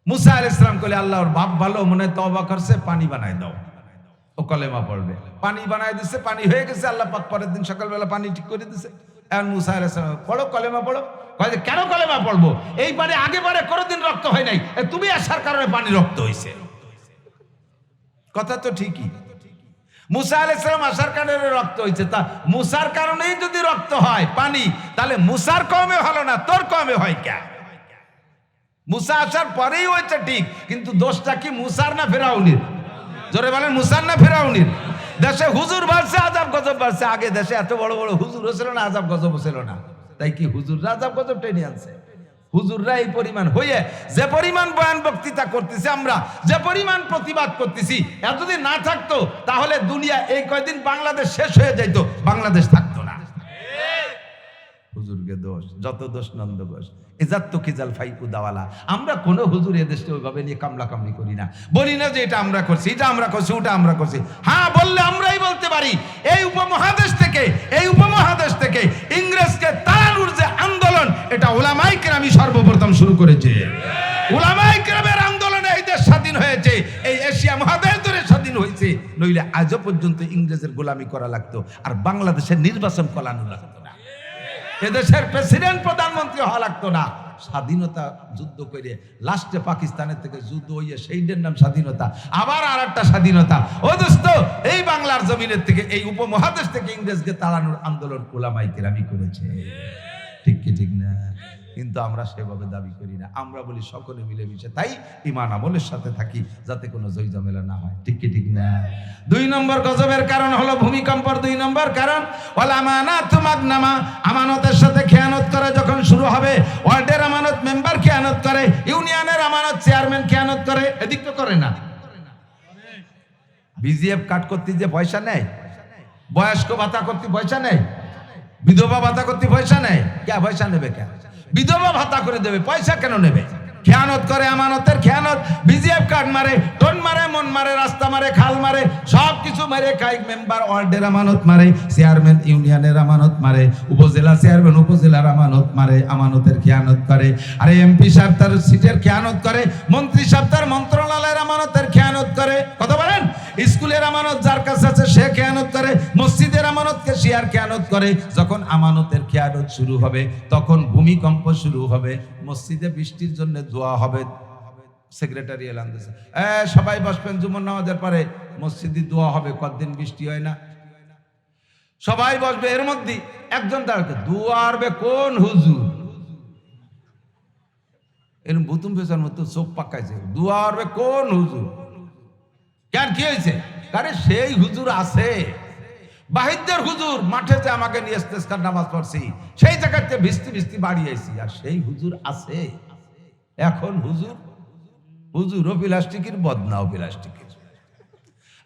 মুসা আলাইহিস সালাম কইলে আল্লাহর বাপ ভালো, মনে তওবা করছে, পানি বানাই দাও, ও কলেমা পড়বে। পানি বানাই দিছে, পানি হয়ে গেছে। আল্লাহ পাক পরের দিন সকালবেলা পানি ঠিক করে দিছে। এখন মুসা আলাইহিস সালাম পড়ো, কলেমা পড়ো। কয় যে কেন কলেমা পড়বো, এই পানি আগেবারে কোনোদিন রক্ত হয় নাই, তুমি আসার কারণে পানি রক্ত হইছে। কথা তো ঠিকই, মুসা আলাইহিস সালাম আসার কারণে রক্ত হইছে। তা মুসার কারণেই যদি রক্ত হয় পানি, তাহলে মুসার কমে হলো না, তোর কমে হয় কে? মুসা আসার পরেই হয়েছে ঠিক, কিন্তু দোষটা কি মুসার না ফেরাউনির? জোরে বলেন, মুসার না ফেরাউনির? দেশে হুজুর বাড়ছে, আজাব গজব বাড়ছে। আগে দেশে এত বড় বড় হুজুর ছিল না, আজাব গজব ছিল না, তাই কি হুজুররা আজাব গজব টেনে আনছে? হুজুররা এই পরিমাণ হইয়ে যে পরিমাণ বয়ান বক্তৃতা করতেছি, আমরা যে পরিমাণ প্রতিবাদ করতেছি, এত যদি না থাকতো তাহলে দুনিয়া এই কয়দিন বাংলাদেশ শেষ হয়ে যাইতো, বাংলাদেশ থাকতো না। হুজুরকে দোষ, যত দোষ নন্দ ঘোষ, ইজাত তো কিজাল ফাই উদাওয়ালা। আমরা কোন হুজুর এদেশে ওইভাবে নিয়ে কামলা কামলি করি না, বলি না যে এটা আমরা করছি, এটা আমরা করছি, ওটা আমরা করছি। হ্যাঁ, বললে আমরাই বলতে পারি, এই উপমহাদেশ থেকে ইংরেজকে তাড়ানোর যে আন্দোলন, এটা উলামায়ে কেরামই সর্বপ্রথম শুরু করেছে। উলামায়ে কেরামের আন্দোলনে এই দেশ স্বাধীন হয়েছে, এই এশিয়া মহাদেশ ধরে স্বাধীন হয়েছে। নইলে আজও পর্যন্ত ইংরেজের গোলামি করা লাগতো, আর বাংলাদেশের নির্বাচন করানো লাগতো না, এদেশের প্রেসিডেন্ট প্রধানমন্ত্রী হওয়া লাগতো না। স্বাধীনতা যুদ্ধ করে লাস্টে পাকিস্তানের থেকে যুদ্ধ হইয়া সেইটার নাম স্বাধীনতা, আবার আর একটা স্বাধীনতা। ও দোস্ত, এই বাংলার জমিনের থেকে, এই উপমহাদেশ থেকে ইংরেজকে তাড়ানোর আন্দোলন উলামায়ে কেরামই করেছে। ঠিক কি ঠিক না? কিন্তু আমরা সেভাবে দাবি করি না, আমরা বলি সকলে মিলেমিশে তাই ঈমান আমলের সাথে থাকি, যাতে কোনো জয় ঝামেলা না হয়। ঠিক কি ঠিক না? 2 নম্বর গজবের কারণ হলো ভূমিকম্পর 2 নম্বর কারণ ওয়াল আমানাতু মাগনামা, আমানতের সাথে খেয়ানত করে যখন শুরু হবে। ওয়ার্ডের আমানত মেম্বার খেয়ানত করে, ইউনিয়নের আমানত চেয়ারম্যান খেয়ানত করে, এদিক তো করে না। বিজিএফ কাট করতে যে পয়সা নেয়, বয়স্ক ভাতা করতে পয়সা নেয়, বিধবা ভাতা করতে পয়সা নেয়, কে পয়সা নেবে? কে বিধবা ভাতা করে দেবে, পয়সা কেন নেবে? খেয়ানত করে, আমানতের খেয়ানত। বিজিএফ কার্ড মারে, টোন মারে, মন মারে, রাস্তা মারে, খাল মারে, সব কিছু মারে খাই। মেম্বার ওয়ার্ডের আমানত মারে, চেয়ারম্যান ইউনিয়নের আমানত মারে, উপজেলা চেয়ারম্যান উপজেলার আমানত মারে, আমানতের খেয়ানত করে। আরে এমপি সাহেব তার সিটের খেয়ানত করে, মন্ত্রী সাহেব তার মন্ত্রণালয়ের আমানতের খেয়ানত করে। কথা বলেন, স্কুলের আমানত যার কাছে আছে সে খেয়ানত করে, মসজিদের আমানতকে সে আর খেয়ানত করে। যখন আমানতের খেয়ানত শুরু হবে, তখন ভূমিকম্প শুরু হবে। মসজিদে বৃষ্টির জন্য দোয়া হবে, সেক্রেটারি এলান দিয়েছে, সবাই বসবেন, জুমার নামাজের পরে মসজিদে দোয়া হবে। কতদিন বৃষ্টি হয় না, সবাই বসবে। এর মধ্যে একজন দাঁড়াতে, দোয়া আরবে কোন হুজুর? এরকম বুতুম পেশার মতো চোখ পাকাইছে, দোয়া আরবে কোন হুজুর? কেন, কি হয়েছে? আরে সেই হুজুর আছে, বাহিরদের হুজুর মাঠে যে আমাকে নিয়ে ইস্তেসকার নামাজ পড়ছি, সেই জায়গাতে ভিস্তি ভিস্তি বাড়ি আইছি, আর সেই হুজুর আছে। এখন হুজুরও প্লাস্টিকের, বদনাও প্লাস্টিকের।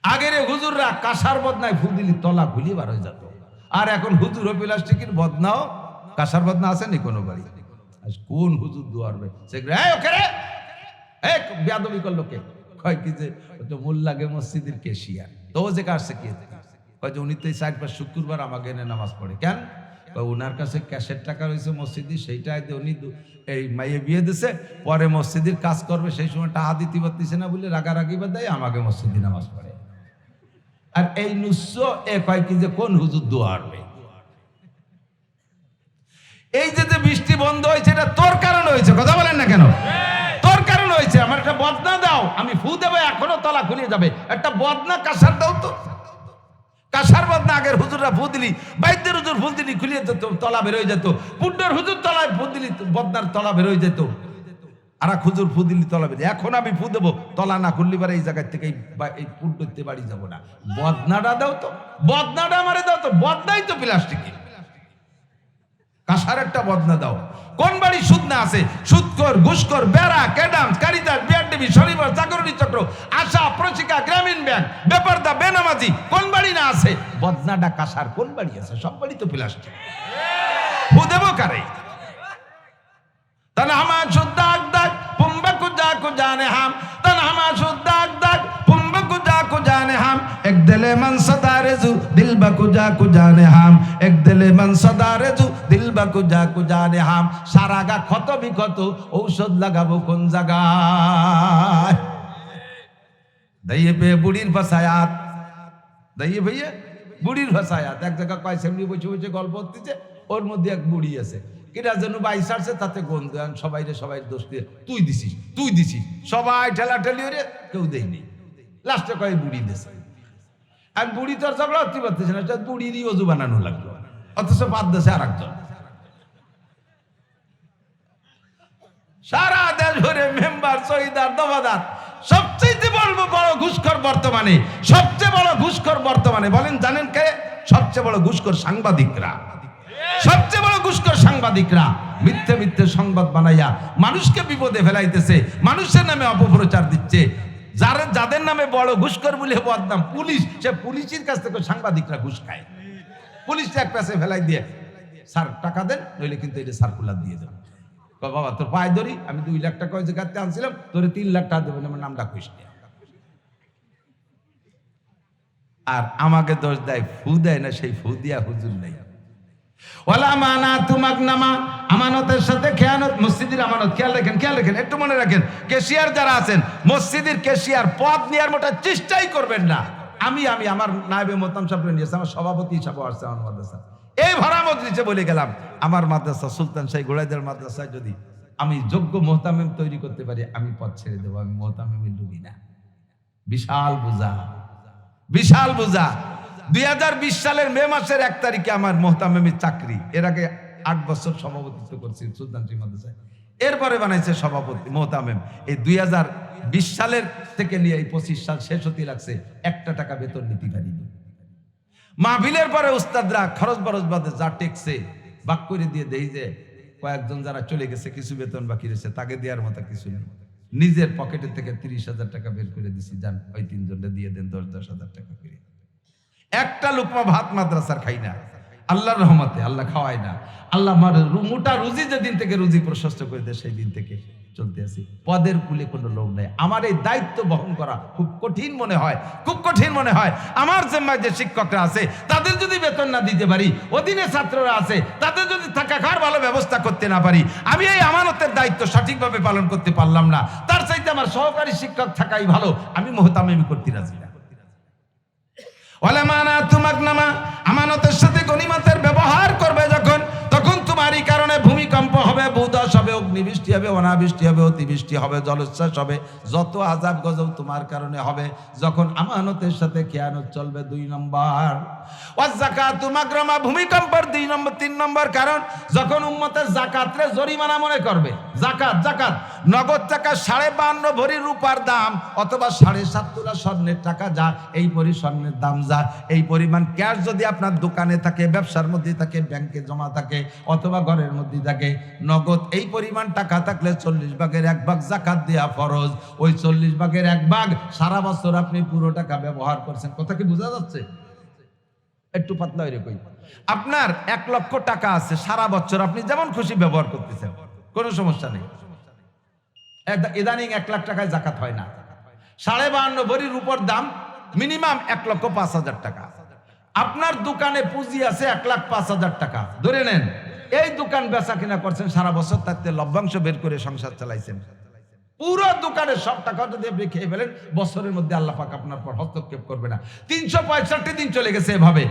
আগের হুজুররা কাঁসার বদনায় ফু দিলি তলা খুলি বার হয়ে যেত, আর এখন হুজুরও প্লাস্টিকের, বদনাও কাঁসার বদনা আছে নি কোনো বাড়ি? কোন হুজুর দুয়ারবে? বেয়াদবি করলো কে? কয় কি যে মোল্লাগে মসজিদের কেশিয়ার, তো ও যে কাছে কে? কয় যে উনি তো 4-5 শুক্রবার আমাকে এনে নামাজ পড়ে। কেন? ওনার কাছে ক্যাশের টাকা রয়েছে মসজিদে, সেইটাই উনি এই মাইয়ে বিয়ে দিছে, পরে মসজিদের কাজ করবে, সেই সময় টাকা দিতে পারতেছে না বলে রাগারাগি বাদ দেয়, আমাকে মসজিদে নামাজ পড়ে। আর এই নুস্য এ কয় কি যে কোন হুজুর দোয়া আরবে? এই যে বৃষ্টি বন্ধ হয়েছে, এটা তোর কারণে হয়েছে। কথা বলেন না কেন? তোর কারণে হয়েছে। আমার একটা বদনা দাও, আমি ফু দেবো, এখনো তলা খুলে যাবে। একটা বদনা কাঁসার দাও তো, কাঁসার বদনা। আগের হুজুররা ফু দিলি, বাইদের হুজুর ফু দিলি খুলিয়ে যেত, তলা বেরোয় যেত। পুড্ডের হুজুর তলায় ফু দিলি, বদনার তলা বেরোয় যেত। আর এক হুজুর ফু দিলি, তলা বেরোয়। এখন আমি ফু দেবো, তলা না খুললি পারে এই জায়গার থেকে এই পুড্ডতে বাড়ি যাবো না। বদনাটা দাও তো, বদনাটা আমারে দাও তো। বদনাই তো প্লাস্টিকের, কাঁসার একটা বদনা দাও। কোন বাড়ি সুদ না আছে? সুদকর, ঘুষকর, বেড়া, ক্যাডাম, কারিদাস, বিআরডিবি, শনিবার, জাগরণী চক্র, আশা, প্রশিকা, গ্রামীণ ব্যাংক, বেপারদা, বেনামাজি, কোন বাড়ি না আছে? বদনাটা কাঁসার কোন বাড়ি আছে? সব বাড়ি তো প্লাস্টিক। ফু দেবো কারে? তাহলে আমার দাগ দাগ দিলে মান সদারেজু দিল বা কুজা কুজানে হাম, এক দিলে মান সদারেজু দিল বা কুজা কুজানে হাম। সারা গা ক্ষত বিক্ষত, ঔষধ লাগাবো কোন জায়গায়? দাইয়ে পেয়ে বুড়ির ভাষায়াত, দাইয়ে ভাইয়া বুড়ির ভাষায়াত। এক জায়গা কয় সেমনি বসে বসে গল্প হচ্ছে, ওর মধ্যে এক বুড়ি আছে, কিরা যেন বাইশ আসছে, তাতে গন্ধ সবাই রে সবাই দোষ দিয়ে তুই দিছিস তুই দিছিস, সবাই ঠেলাঠেলি রে, কেউ দেয়নি। লাস্টে কয় বুড়ি দিয়েছে। আর বুড়ি তো আর ঝগড়া হতে পারতেছে না, বুড়িরই অজু বানানো লাগলো, অথচ বাদ দিয়েছে আর একজন। সারা দেশ ভরে মেম্বার, শহীদার, দফাদার, সবচেয়ে বলবো বড় ঘুষখোর বর্তমানে, সবচেয়ে বড় ঘুষখোর বর্তমানে বলেন জানেন কে? সবচেয়ে বড় ঘুষখোর সাংবাদিকরা। সবচেয়ে বড় ঘুষখোর সাংবাদিকরা মিথ্যে মিথ্যে সংবাদ বানাইয়া মানুষকে বিপদে ফেলাইতেছে, মানুষের নামে অপপ্রচার দিচ্ছে। যাদের নামে বড় ঘুষখোর বলে বদনাম, পুলিশ, সে পুলিশের কাছ থেকে সাংবাদিকরা ঘুষ খায়। পুলিশটা এক পাশে ফেলাই দিয়ে, স্যার টাকা দেন, নইলে কিন্তু এটা সার্কুলার দিয়ে দেন। বাবা তোর পায়ে ধরি, আমি 2 লাখ টাকা ওই জায়গাতে আনছিলাম, তোর 3 লাখ টাকা দেবেন, আমার নামটা খুশ। আর আমাকে দোষ দেয়, ফু দেয় না, সেই ফু দিয়া হুজুর নেই। ওয়ালা মানা তুমাক নামা, আমানতের সাথে খেয়ানত, মসজিদের আমানত। খেয়াল রাখেন, একটু মনে রাখেন, কেশিয়ার যারা আছেন, মসজিদের কেশিয়ার পদ নেওয়ার মোটা চেষ্টাই করবেন না। আমি আমার নায়েবে মোহতাম সাহেব নিয়েছে, আমার সভাপতি হিসাবে আসছে আমার মাদ্রাসা, এই ভরা মজলিসে বলে গেলাম, আমার মাদ্রাসা সুলতান শাহী গোড়াইদের মাদ্রাসায় যদি আমি যোগ্য মোহতামিম তৈরি করতে পারি, আমি পদ ছেড়ে দেবো, আমি মোহতামিমে ডুবি না। বিশাল বোঝা, বিশাল বোঝা। 2020 সালের মে মাসের 1 তারিখে আমার মোহতামিমের চাকরি। এর আগে 8 বছর সভাপতিত্ব করছি সুলতান শাহী মাদ্রাসায়, এরপরে বানাইছে সভাপতি মোহতামিম। এই 2020 সালের থেকে নিয়ে এই 25 সাল শেষ হতে লাগছে, 1 টাকা বেতন নিতে পারিনি। মাহফিলের পরে উস্তাদরা খরচ বরচ বাদে যা টেকছে বাক করে দিয়ে দেই যে কয়েকজন যারা চলে গেছে, কিছু বেতন বাকি রয়েছে, তাকে দেওয়ার মতো কিছু নেই। নিজের পকেটের থেকে 30,000 টাকা বের করে দিছি, যান ওই 3 জনটা দিয়ে দেন 10,000 টাকা করে। একটা লুকমা ভাত মাদ্রাসার খাই না, আল্লাহর রহমতে আল্লাহ খাওয়ায় না। আল্লাহ আমার মোটা রুজি যেদিন থেকে রুজি প্রশস্ত করে দেয়, সেই দিন থেকে চলতে আছি। পদের কুলে কোনো লোভ নেই। আমার এই দায়িত্ব বহন করা খুব কঠিন মনে হয়, খুব কঠিন মনে হয়। আমার জিম্মায় যে শিক্ষকরা আছে, তাদের যদি বেতন না দিতে পারি, অধীনে ছাত্ররা আছে, তাদের যদি থাকা খাওয়ার ভালো ব্যবস্থা করতে না পারি, আমি এই আমানতের দায়িত্ব সঠিকভাবে পালন করতে পারলাম না। তার চাইতে আমার সহকারী শিক্ষক থাকাই ভালো, আমি মোহতামিমি করতে রাজি না। আমানতের সাথে গনিমতের ব্যবহার করবে যখন, তখন তোমারই কারণে ভূমিকম্প হবে, ভূধস হবে, অগ্নিবৃষ্টি হবে, অনাবৃষ্টি হবে, অতিবৃষ্টি হবে, জলোচ্ছ্বাস হবে, যত আযাব গজব তোমার কারণে হবে। যখন আমানতের সাথে খেয়ানত চলবে। 2 নম্বর ওয়াযাকাতু মাগরামা, ভূমিকম্পের 3 নম্বর কারণ, যখন উম্মতের যাকাতরে জরিমানা মনে করবে। যাকাত নগদ টাকা 52.5 ভরি রূপার দাম, অথবা 7.5 তোলা স্বর্ণের টাকা, যা এই পরি স্বর্ণের দাম, যা এই পরিমাণ ক্যাশ যদি আপনার দোকানে থাকে, ব্যবসার মধ্যে থাকে, ব্যাংকে জমা থাকে, অথবা ঘরের মধ্যে থাকে, নগদ এই পরিমাণ টাকা থাকলে 40 ভাগের 1 ভাগ যাকাত দেয়া ফরজ। ওই 40 ভাগের 1 ভাগ সারা বছর আপনি পুরো টাকা ব্যবহার করছেন। কথা কি বোঝা যাচ্ছে? একটু পাতলা হয়ে কই, আপনার 1 লক্ষ টাকা আছে, সারা বছর আপনি যেমন খুশি ব্যবহার করতেছেন, কোনো সমস্যা নেই। ইদানিং 1 লাখ টাকায় যাকাত হয় না। 52.5 ভরির উপর দাম মিনিমাম 1,05,000 টাকা। আপনার দোকানে পুঁজি আছে 1,05,000 টাকা ধরে নেন, এই দোকান বেচা কিনা করছেন সারা বছর, তাতে লভ্যাংশ বের করে সংসার চালাইছেন। পুরো দোকানের সব টাকা যদি আপনি খেয়ে ফেলেন, বছরের মধ্যে আল্লাহ পাক আপনার পর হস্তক্ষেপ করবে না। 365 দিন চলে গেছে এভাবে,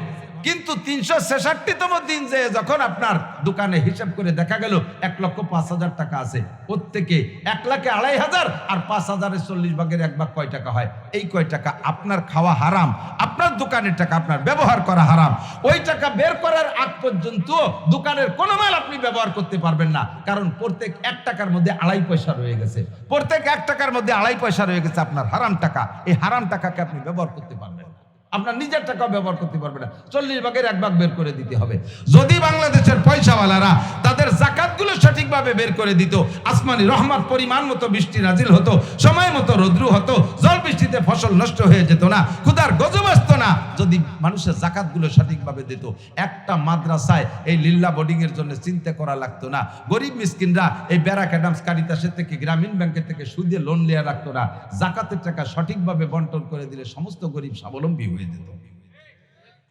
কিন্তু 366তম দিন যে যখন আপনার দোকানে হিসাব করে দেখা গেল 1,05,000 টাকা আছে, প্রত্যেকে 1,02,500, আর 5,000-এর 40 ভাগের 1 ভাগ কয় টাকা হয়? এই কয় টাকা আপনার খাওয়া হারাম, আপনার দোকানের টাকা আপনার ব্যবহার করা হারাম। ওই টাকা বের করার আগ পর্যন্ত দোকানের কোনো মাল আপনি ব্যবহার করতে পারবেন না, কারণ প্রত্যেক 1 টাকার মধ্যে 2.5 পয়সা রয়ে গেছে। প্রত্যেক 1 টাকার মধ্যে 2.5 পয়সা রয়ে গেছে আপনার হারাম টাকা। এই হারাম টাকাকে আপনি ব্যবহার করতে পারবেন না, আপনার নিজের টাকা ব্যবহার করতে পারবে না। 40 ভাগের 1 ভাগ বের করে দিতে হবে। যদি বাংলাদেশের পয়সাওয়ালারা তাদের জাকাতগুলো সঠিকভাবে বের করে দিত, আসমানি রহমত পরিমাণ মতো বৃষ্টি নাজিল হতো, সময় মতো রৌদ্র হতো, জল বৃষ্টিতে ফসল নষ্ট হয়ে যেত না, ক্ষুধার গজব আসতো না যদি মানুষের জাকাতগুলো সঠিকভাবে দিত। একটা মাদ্রাসায় এই লিল্লা বোর্ডিং এর জন্য চিন্তা করা লাগতো না, গরিব মিসকিনরা এই ব্যারাক অ্যাডামস কারিতাসের থেকে গ্রামীণ ব্যাংকের থেকে সুদে লোন নেওয়া রাখতো না, জাকাতের টাকা সঠিকভাবে বন্টন করে দিলে সমস্ত গরিব স্বাবলম্বী হয়ে যেত।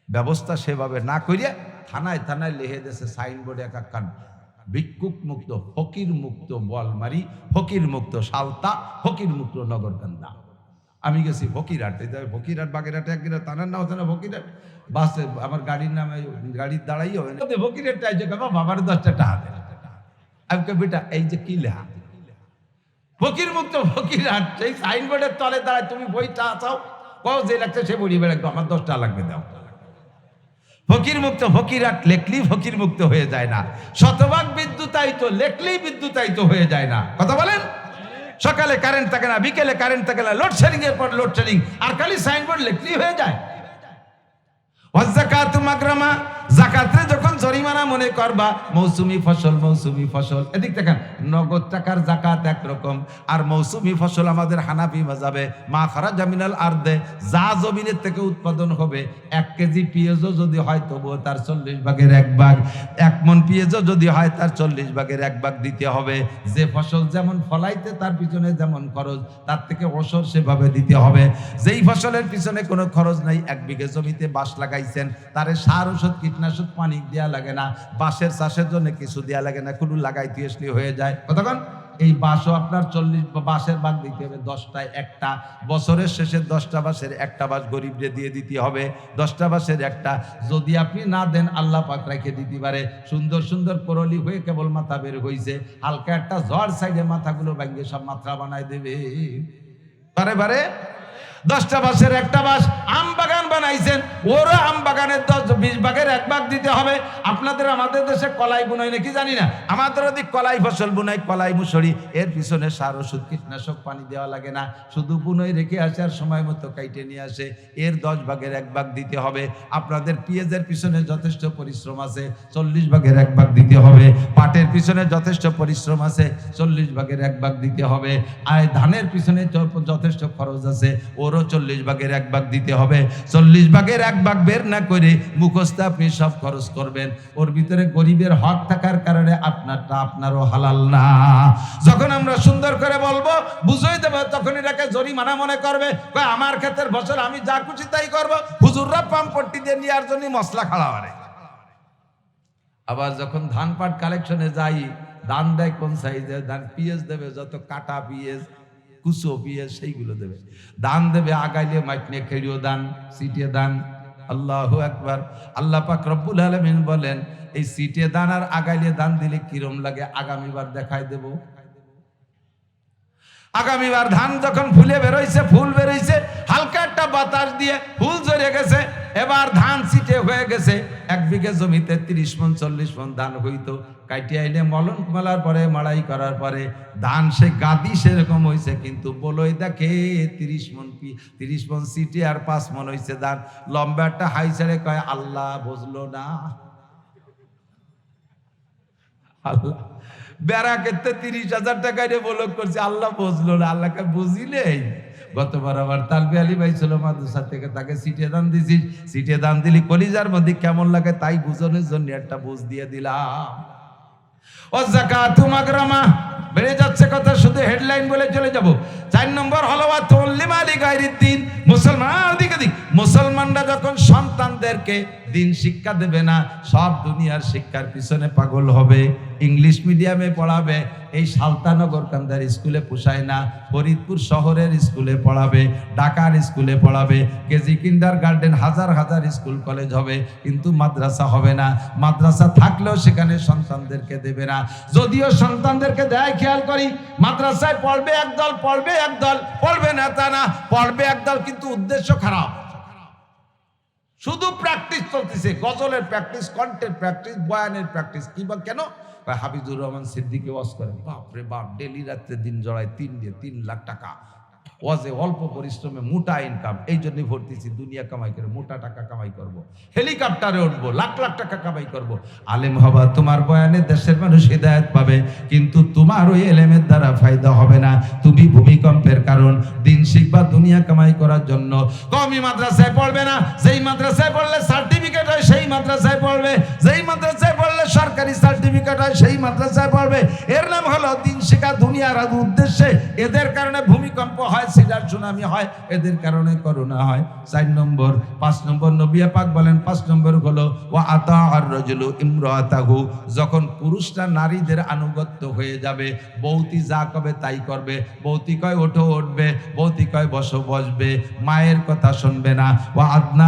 ব্যবস্থা সেভাবে না করিয়া থানায় থানায় লিখে দিয়েছে সাইনবোর্ডে একাকান, ভিক্ষুক মুক্ত, ফকির মুক্ত বলমারি, ফকির মুক্ত সালতা, ফকির মুক্ত নগরকান্দা। আমি গেছি ফকিরহাট, ফকিরহাট বাগেরহাটে একদিন থানার নাম হচ্ছে না ফকিরহাট, বাসে আমার গাড়ির নামে গাড়ির দাঁড়াই হবে না, ফকিরহাট বাবার 10টা টাকা দেয়। আমি বেটা এই যে কি লেখা ফকির মুক্ত ফকিরহাট, সেই সাইনবোর্ডের তলে দাঁড়ায় তুমি বইটা চাও, কও যে লাগছে সে বলি বেড়াকো, আমার 10 টাকা লাগবে দাও। ফকির মুক্ত ফকিরহাট লেখলেই ফকির মুক্ত হয়ে যায় না, শতভাগ বিদ্যুতায়িত লেখলেই বিদ্যুতায়িত হয়ে যায় না। কথা বলেন? সকালে কারেন্ট থাকে না, বিকেলে কারেন্ট থাকে না, লোডশেডিং এর পর লোডশেডিং, আর খালি সাইনবোর্ড লেখলেই হয়ে যায়। ওয়াজাকাতু মাগরামা, যাকাতে যখন জরিমানা মনে করবা, মৌসুমি ফসল, মৌসুমি ফসল, এদিক দেখেন নগদ টাকার যাকাত একরকম, আর মৌসুমি ফসল আমাদের হানাফি মাযহাবে মা খারাজা মিনাল আরদে, যা জমিনের থেকে উৎপাদন হবে। 1 কেজি পেঁয়াজও যদি হয় তবুও তার 40 ভাগের 1 ভাগ, 1 মণ পেঁয়াজও যদি হয় তার 40 ভাগের 1 ভাগ দিতে হবে। যে ফসল যেমন ফলাইতে তার পিছনে যেমন খরচ, তার থেকে ওসর সেভাবে দিতে হবে। যেই ফসলের পিছনে কোনো খরচ নাই, 1 বিঘে জমিতে বাঁশ লাগাইছেন, তারে সার ওষুধ কীটনাশক পানি দেয়া লাগে না, বাঁশের চাষের জন্য কিছু দেয়া লাগে না, কোনো লাগাইতে আসলে হয়ে যায়। কতক্ষণ এই বাঁশও আপনার 40 বাঁশের ভাগ দিতে হবে, 10টায় 1টা, বছরের শেষে 10টা বাঁশের 1টা বাঁশ গরিবরে দিয়ে দিতে হবে, 10টা বাঁশের 1টা। যদি আপনি না দেন আল্লাহ পাক রেখে দিতে পারে, সুন্দর সুন্দর করলি হয়ে কেবল মাথা বের হইছে, হালকা একটা ঝড় সাইডে মাথাগুলো ভাঙে সব মাথা বানায় দেবে। বারে বারে 10টা বাঁশের 1টা বাঁশ। আম বাগান বানাইছেন, ওরা আম বাগানের 10-20 ভাগের 1 ভাগ দিতে হবে। আপনাদের আমাদের দেশে কলাই বুনাই নাকি জানি না, আমাদের ওদিক কলাই ফসল বুনাই, কলাই মুসুরি, এর পিছনে সার ওষুধ কীটনাশক পানি দেওয়া লাগে না, শুধু বুনই রেখে আসে আর সময় মতো কাইটে নিয়ে আসে, এর 10 ভাগের 1 ভাগ দিতে হবে। আপনাদের পেঁয়াজের পিছনে যথেষ্ট পরিশ্রম আছে, 40 ভাগের 1 ভাগ দিতে হবে। পাটের পিছনে যথেষ্ট পরিশ্রম আছে, 40 ভাগের 1 ভাগ দিতে হবে। আর ধানের পিছনে যথেষ্ট খরচ আছে, ওর 40 ভাগের 1 ভাগ দিতে হবে। 40 ভাগের 1 ভাগ বের না করে মুখস্থ আপনি সব খরচ করবেন, ওর ভিতরে গরিবের হক থাকার কারণে আপনারটা আপনারও হালাল না। যখন আমরা সুন্দর করে বলবো, বুঝাই দেবো, তখন এটাকে জরিমানা মনে করবে, আমার ক্ষেত্রের বছর আমি যা খুশি তাই করবো। হুজুররা পাম্পট্টি দিয়ে নেওয়ার জন্য মশলা খাড়া করে। আবার যখন ধান পাট কালেকশনে যাই, ধান দেয় কোন সাইজের ধান, পিএস দেবে যত কাটা পিএস, কুচো পিএস সেইগুলো দেবে। দান দেবে আগাইলে মাইটনে খেড়িও দান, সিটে দান। আল্লাহু আকবার। আল্লাহ পাক রব্বুল আলামিন বলেন, এই সিটে দান আর আগাইলে দান দিলে কিরম লাগে আগামীবার দেখাই দেব। আগামীবার ধান যখন ফুলে বেরোইছে, ফুল বেরোইছে, হালকা একটা বাতাস দিয়ে ফুল ঝরে গেছে, এবার ধান সিটে হয়ে গেছে। 1 বিঘে জমিতে 30 মণ 40 মণ ধান হইতো, কাটিয়ে আইলে মলন মেলার পরে মাড়াই করার পরে ধান সে গাদি সেরকম হয়েছে, কিন্তু বলই দেখে 30 মণ সিটে আর 5 মণ হয়েছে ধান। লম্বা একটা হাই ছেড়ে কয়, আল্লাহ বুঝলো না। আল্লাহ বেড়া কেটে 30,000 টাকা দিয়ে বলক করছে, আল্লাহ বুঝলো না। আল্লাহকে বুঝিলেই গতবার আবার তালবি আলী ভাই ছিল মাদ্রাসা থেকে, তাকে সিটে দান দিছিস, সিটে দান দিলি কলিজার মধ্যে কেমন লাগে তাই বুঝনের জন্য একটা বুঝ দিয়ে দিলাম। ও যাকাতু মাগরামা, বেড়ে যাচ্ছে কথা, শুধু হেডলাইন বলে চলে যাব। 4 নম্বর হলো ওয়াতুল্লিমালি গায়রিদ্দিন। মুসলমানরা যখন সন্তানদেরকে দিন শিক্ষা দেবে না, সব দুনিয়ার শিক্ষার পিছনে পাগল হবে, ইংলিশ মিডিয়ামে পড়াবে, এই সালতানগর কান্দার স্কুলে পোষায় না, ফরিদপুর শহরের স্কুলে পড়াবে, ঢাকার স্কুলে পড়াবে, কেজি কিন্ডার গার্ডেন, হাজার হাজার স্কুল কলেজ হবে, কিন্তু মাদ্রাসা হবে না। মাদ্রাসা থাকলেও সেখানে সন্তানদেরকে দেবে না। যদিও সন্তানদেরকে দেয়, খেয়াল করি, মাদ্রাসায় পড়বে একদল, পড়বে একদল, পড়বে না তা না, পড়বে একদল, কিন্তু উদ্দেশ্য খারাপ। শুধু প্র্যাকটিস চলতেছে, গজলের প্র্যাকটিস, কন্টের প্র্যাকটিস, বয়ানের প্র্যাকটিস। কিংবা কেন? হাফিজুর রহমান সিদ্দিকী ওয়াজ করেন, বাপরে বাপ, ডেলি রাত্রে দিন জড়ায় 3 লাখ টাকা। ওয়াজে অল্প পরিশ্রমে মোটা ইনকাম, এই জন্যই ভর্তিছি, দুনিয়া কামাই করে মোটা টাকা কামাই করব, হেলিকপ্টারে উঠবো, লাখ লাখ টাকা কামাই করব। আলেম হবা, তোমার বয়ানে দেশের মানুষ হিদায়াত পাবে, কিন্তু তোমার ওই এলেমের দ্বারা ফায়দা হবে না। তুমি ভূমিকম্পের কারণ। দিন শিখবা দুনিয়া কামাই করার জন্য। কওমি মাদ্রাসায় পড়বে না, যেই মাদ্রাসায় পড়লে সার্টিফিকেট হয় সেই মাদ্রাসায় পড়বে, যেই মাদ্রাসায় পড়লে সরকারি সার্টিফিকেট হয় সেই মাদ্রাসায় পড়বে। এর নাম হলো দিন শিখা দুনিয়ার উদ্দেশ্যে। এদের কারণে ভূমিকম্প হয়, সিডার সুনামি হয়, এদের কারণে করোনা হয়। 4 নম্বর। 5 নম্বর নবী পাক বলেন, 5 নম্বর হলো ওয়া আতা আর রাজুলু ইমরাতাহু, যখন পুরুষরা নারীদের আনুগত্য হয়ে যাবে, বৌতি যা কবে তাই করবে, বৌতি কয় ওঠো উঠবে, বৌতি কয় বসো বসবে, মায়ের কথা শুনবে না। ওয়া আদনা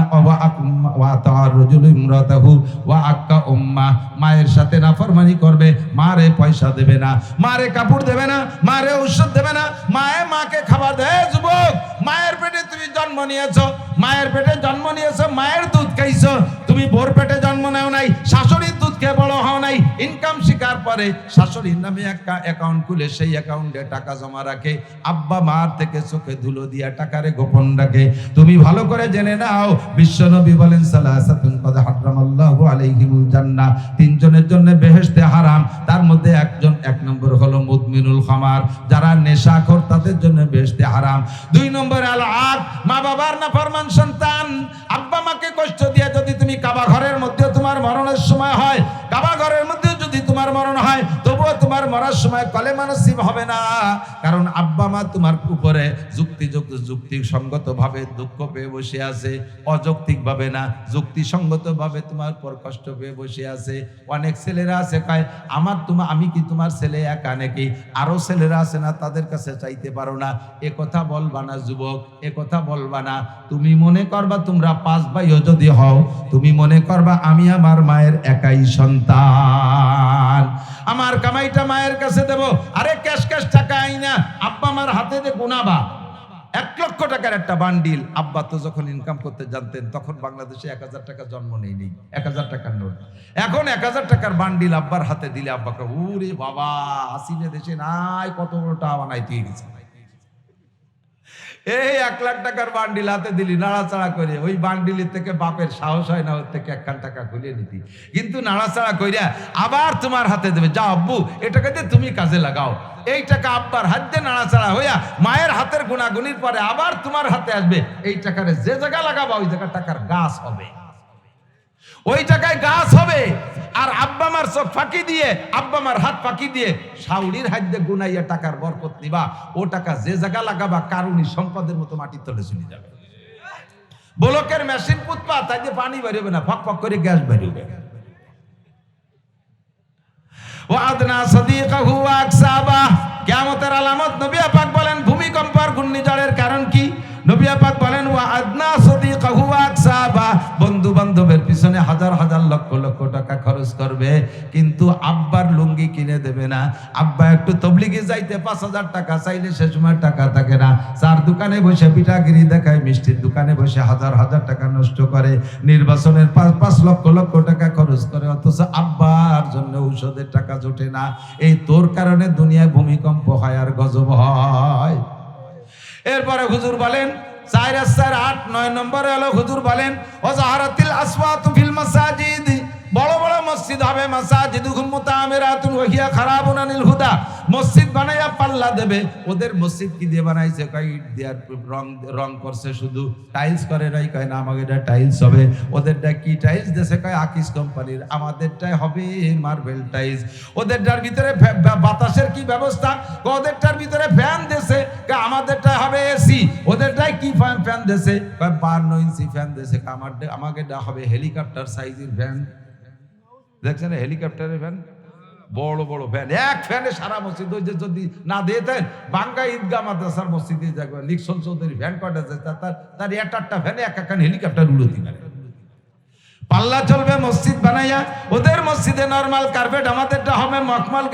ওয়া আতা আর রাজুলু ইমরাতাহু ওয়া আক্কা উম্মা, মায়ের সাথে নাফরমানি করবে, মারে পয়সা দেবে না, মারে কাপড় দেবে না, মারে ঔষধ দেবে না, মাকে খাবার দেয়। যুবক, মায়ের পেটে তুমি জন্ম নিয়েছো, মায়ের পেটে জন্ম নিয়েছো, মায়ের দুধ খাইছো, তুমি বোর পেটে জন্ম নেও নাই, শাশুড়ির দুধ খেয়ে বড় হও নাই। ইনকাম শিকার পরে শাশুড়ির নামে একটা অ্যাকাউন্ট খুলে সেই অ্যাকাউন্টে টাকা জমা রাখে, আব্বা মার থেকে চোখে ধুলো দিয়া টাকারে গোপন রাখে। তুমি ভালো করে জেনে নাও, বিশ্বনবী বলেন সালাসাতুন কদ হারামাল্লাহু আলাইহিমুল জান্নাহ, 3 জনের জন্য বেহেশতে হারাম। তার মধ্যে এক নম্বর হলো মুদমিনুল খামার, যারা নেশাখোর, তাদের জন্য বেহেশতে হারাম। 2 নম্বর আল আক, মা বাবার নাফরমান সন্তান। আব্বা মাকে কষ্ট দিয়ে যদি তুমি কাবা ঘরের মধ্যে তোমার মরণের সময় হয়, কাবা ঘরের মধ্যে যদি তোমার মরণ হয়, তবুও তোমার মরার সময় কলেমা নসিব হবে না, কারণ আব্বা মা তোমার উপরে যুক্তিসঙ্গত ভাবে দুঃখ পেয়ে বসে আছে, অযৌক্তিক ভাবে না, যুক্তিসঙ্গত ভাবে তোমার পর কষ্ট পেয়ে বসে আছে। অনেক ছেলেরা আছে কয় আমি কি তোমার ছেলে একা নাকি, আরো ছেলেরা আছে না, তাদের কাছে চাইতে পারো না। এ কথা বলবা না যুবক, এ কথা বলবা না। তুমি মনে করবা তোমরা 5 ভাইও যদি হও, তুমি মনে করবা আমি আমার মায়ের একাই সন্তান, আমার কামাইটা মায়ের কাছে দেব। আরে ক্যাশ টাকা আইনা আব্বা আমার হাতে দিয়ে গুনাবা। 1 লক্ষ টাকার একটা বান্ডিল, আব্বা তো যখন ইনকাম করতে জানতেন তখন বাংলাদেশে 1000 টাকা জন্ম নেই 1000 টাকার নোট। এখন 1000 টাকার বান্ডিল আব্বার হাতে দিলে আব্বাকে ওরে বাবা, হাসিনে দেশে নাই, কত বড় টাকা বানাইতে গেছে। এই 1 লাখ টাকার বান্ডিল হাতে দিলি, নাড়াচাড়া করে ওই বান্ডিলের থেকে বাপের সাহস হয় না ওর থেকে 1 টাকা খুলে নিতি, কিন্তু নাড়াচাড়া কইরা আবার তোমার হাতে দেবে, যাও আব্বু এটাকে দিয়ে তুমি কাজে লাগাও। এই টাকা আব্বার হাত দিয়ে নাড়াচাড়া হইয়া মায়ের হাতের গুণাগুনির পরে আবার তোমার হাতে আসবে। এই টাকারে যে জায়গা লাগাবা ওই জায়গা টাকার গাছ হবে, ওই টাকায় গাছ হবে। আর আব্বা মার চোখ ফাঁকি দিয়ে, আব্বা মার হাত ফাঁকি দিয়ে শাউরির হাত দিয়ে গুনাইয়া টাকার বরকত নিবা, ও টাকা যে জায়গা লাগাবা কারুনি সম্পদের মতো মাটির তলে চলে যাবে। ব্লকের মেশিন পুতপা, তাই যে পানি বেরোবে না, ফক ফক করে গ্যাস বেরোবে। ওয়াদনা সাদিকাহু ওয়া আকসাবা, কিয়ামতের আলামত নবী পাক বলেন ভূমিকম্প আর ঘূর্ণিঝড়ের কারণ কি? নবী পাক বলেন ওয়াদনা সাদিকাহু ওয়া আকসাবা, বন্ধু বান্ধবের পিছনে হাজার হাজার লক্ষ লক্ষ টাকা খরচ করবে, কিন্তু আব্বার লুঙ্গি কিনে দেবে না। আব্বা একটু তবলিগে যাইতে 5000 টাকা চাইলে সে সময় টাকা থাকে না, চার দোকানে বসে পিঠাগিরি দেখায়, মিষ্টির দোকানে বসে হাজার হাজার টাকা নষ্ট করে, নির্বাচনের 5 লক্ষ লক্ষ টাকা খরচ করে, অথচ আব্বার জন্য ঔষধের টাকা জোটে না। এই তোর কারণে দুনিয়ায় ভূমিকম্প হয় আর গজব হয়। এরপরে হুজুর বলেন 4-8-9 নম্বরে হলো হুজুর বলেন ওয়াজাহারাতিল আসওয়াতু ফিল মাসাজিদ, বড় বড় মসজিদ হবে, মাসাজিদুহুম মুতাআমিরাতুন ওয়া হিয়া খারাবুন আনিল হুদা, মসজিদ বানাইয়া পাল্লা দেবে। ওদের মসজিদ কি দিয়ে বানাইছে? কয় ইট দিয়ে রং করছে, শুধু টাইলস করে নাই। কয় না আমাদেরটা টাইলস হবে। ওদেরটা কি টাইলস দেশে? কয় আকিস কোম্পানির। আমাদেরটাই হবে মার্বেল টাইলস। ওদেরটার ভিতরে বাতাসের কি ব্যবস্থা? ওদেরটার ভিতরে ফ্যান দেশে। আমাদেরটাই হবে এসি। ওদেরটাই কি ফ্যান দেশে? কয় 52 ইঞ্চি ফ্যান দেশে। আমাদেরটা হবে হেলিকপ্টার সাইজের ফ্যান। দেখছেন হেলিকপ্টারের ফ্যান, বড় বড় ফ্যান, এক ফ্যানে সারা মসজিদ। ওই যে যদি না দিতেন বাঙ্গা ঈদগাহ মাদ্রাসার মসজিদে দেখবেন লিকসন চৌধুরী ফ্যান কটা আছে, তার 8-8টা ফ্যানে এক হেলিকপ্টার উড়তি না। পাল্লা চলবে মসজিদ বানাইয়া। ওদের মসজিদে নরমাল কার্পেট, আমাদেরটা হবে মখমল,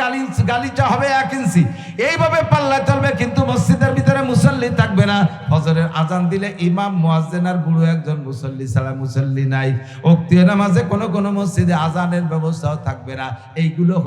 গালিচা হবে 1 ইঞ্চি। এইভাবে পাল্লা চলবে, কিন্তু মসজিদের ভিতরে মুসল্লি থাকবে না। ফজরের আজান দিলে ইমাম, মুয়াজ্জিন আর বুড়ো একজন মুসল্লি ছাড়া মুসল্লি নাই। ওক্তীয় নামাজে কোনো কোনো মসজিদে আজানের ব্যবস্থাও থাকবে না। এইগুলো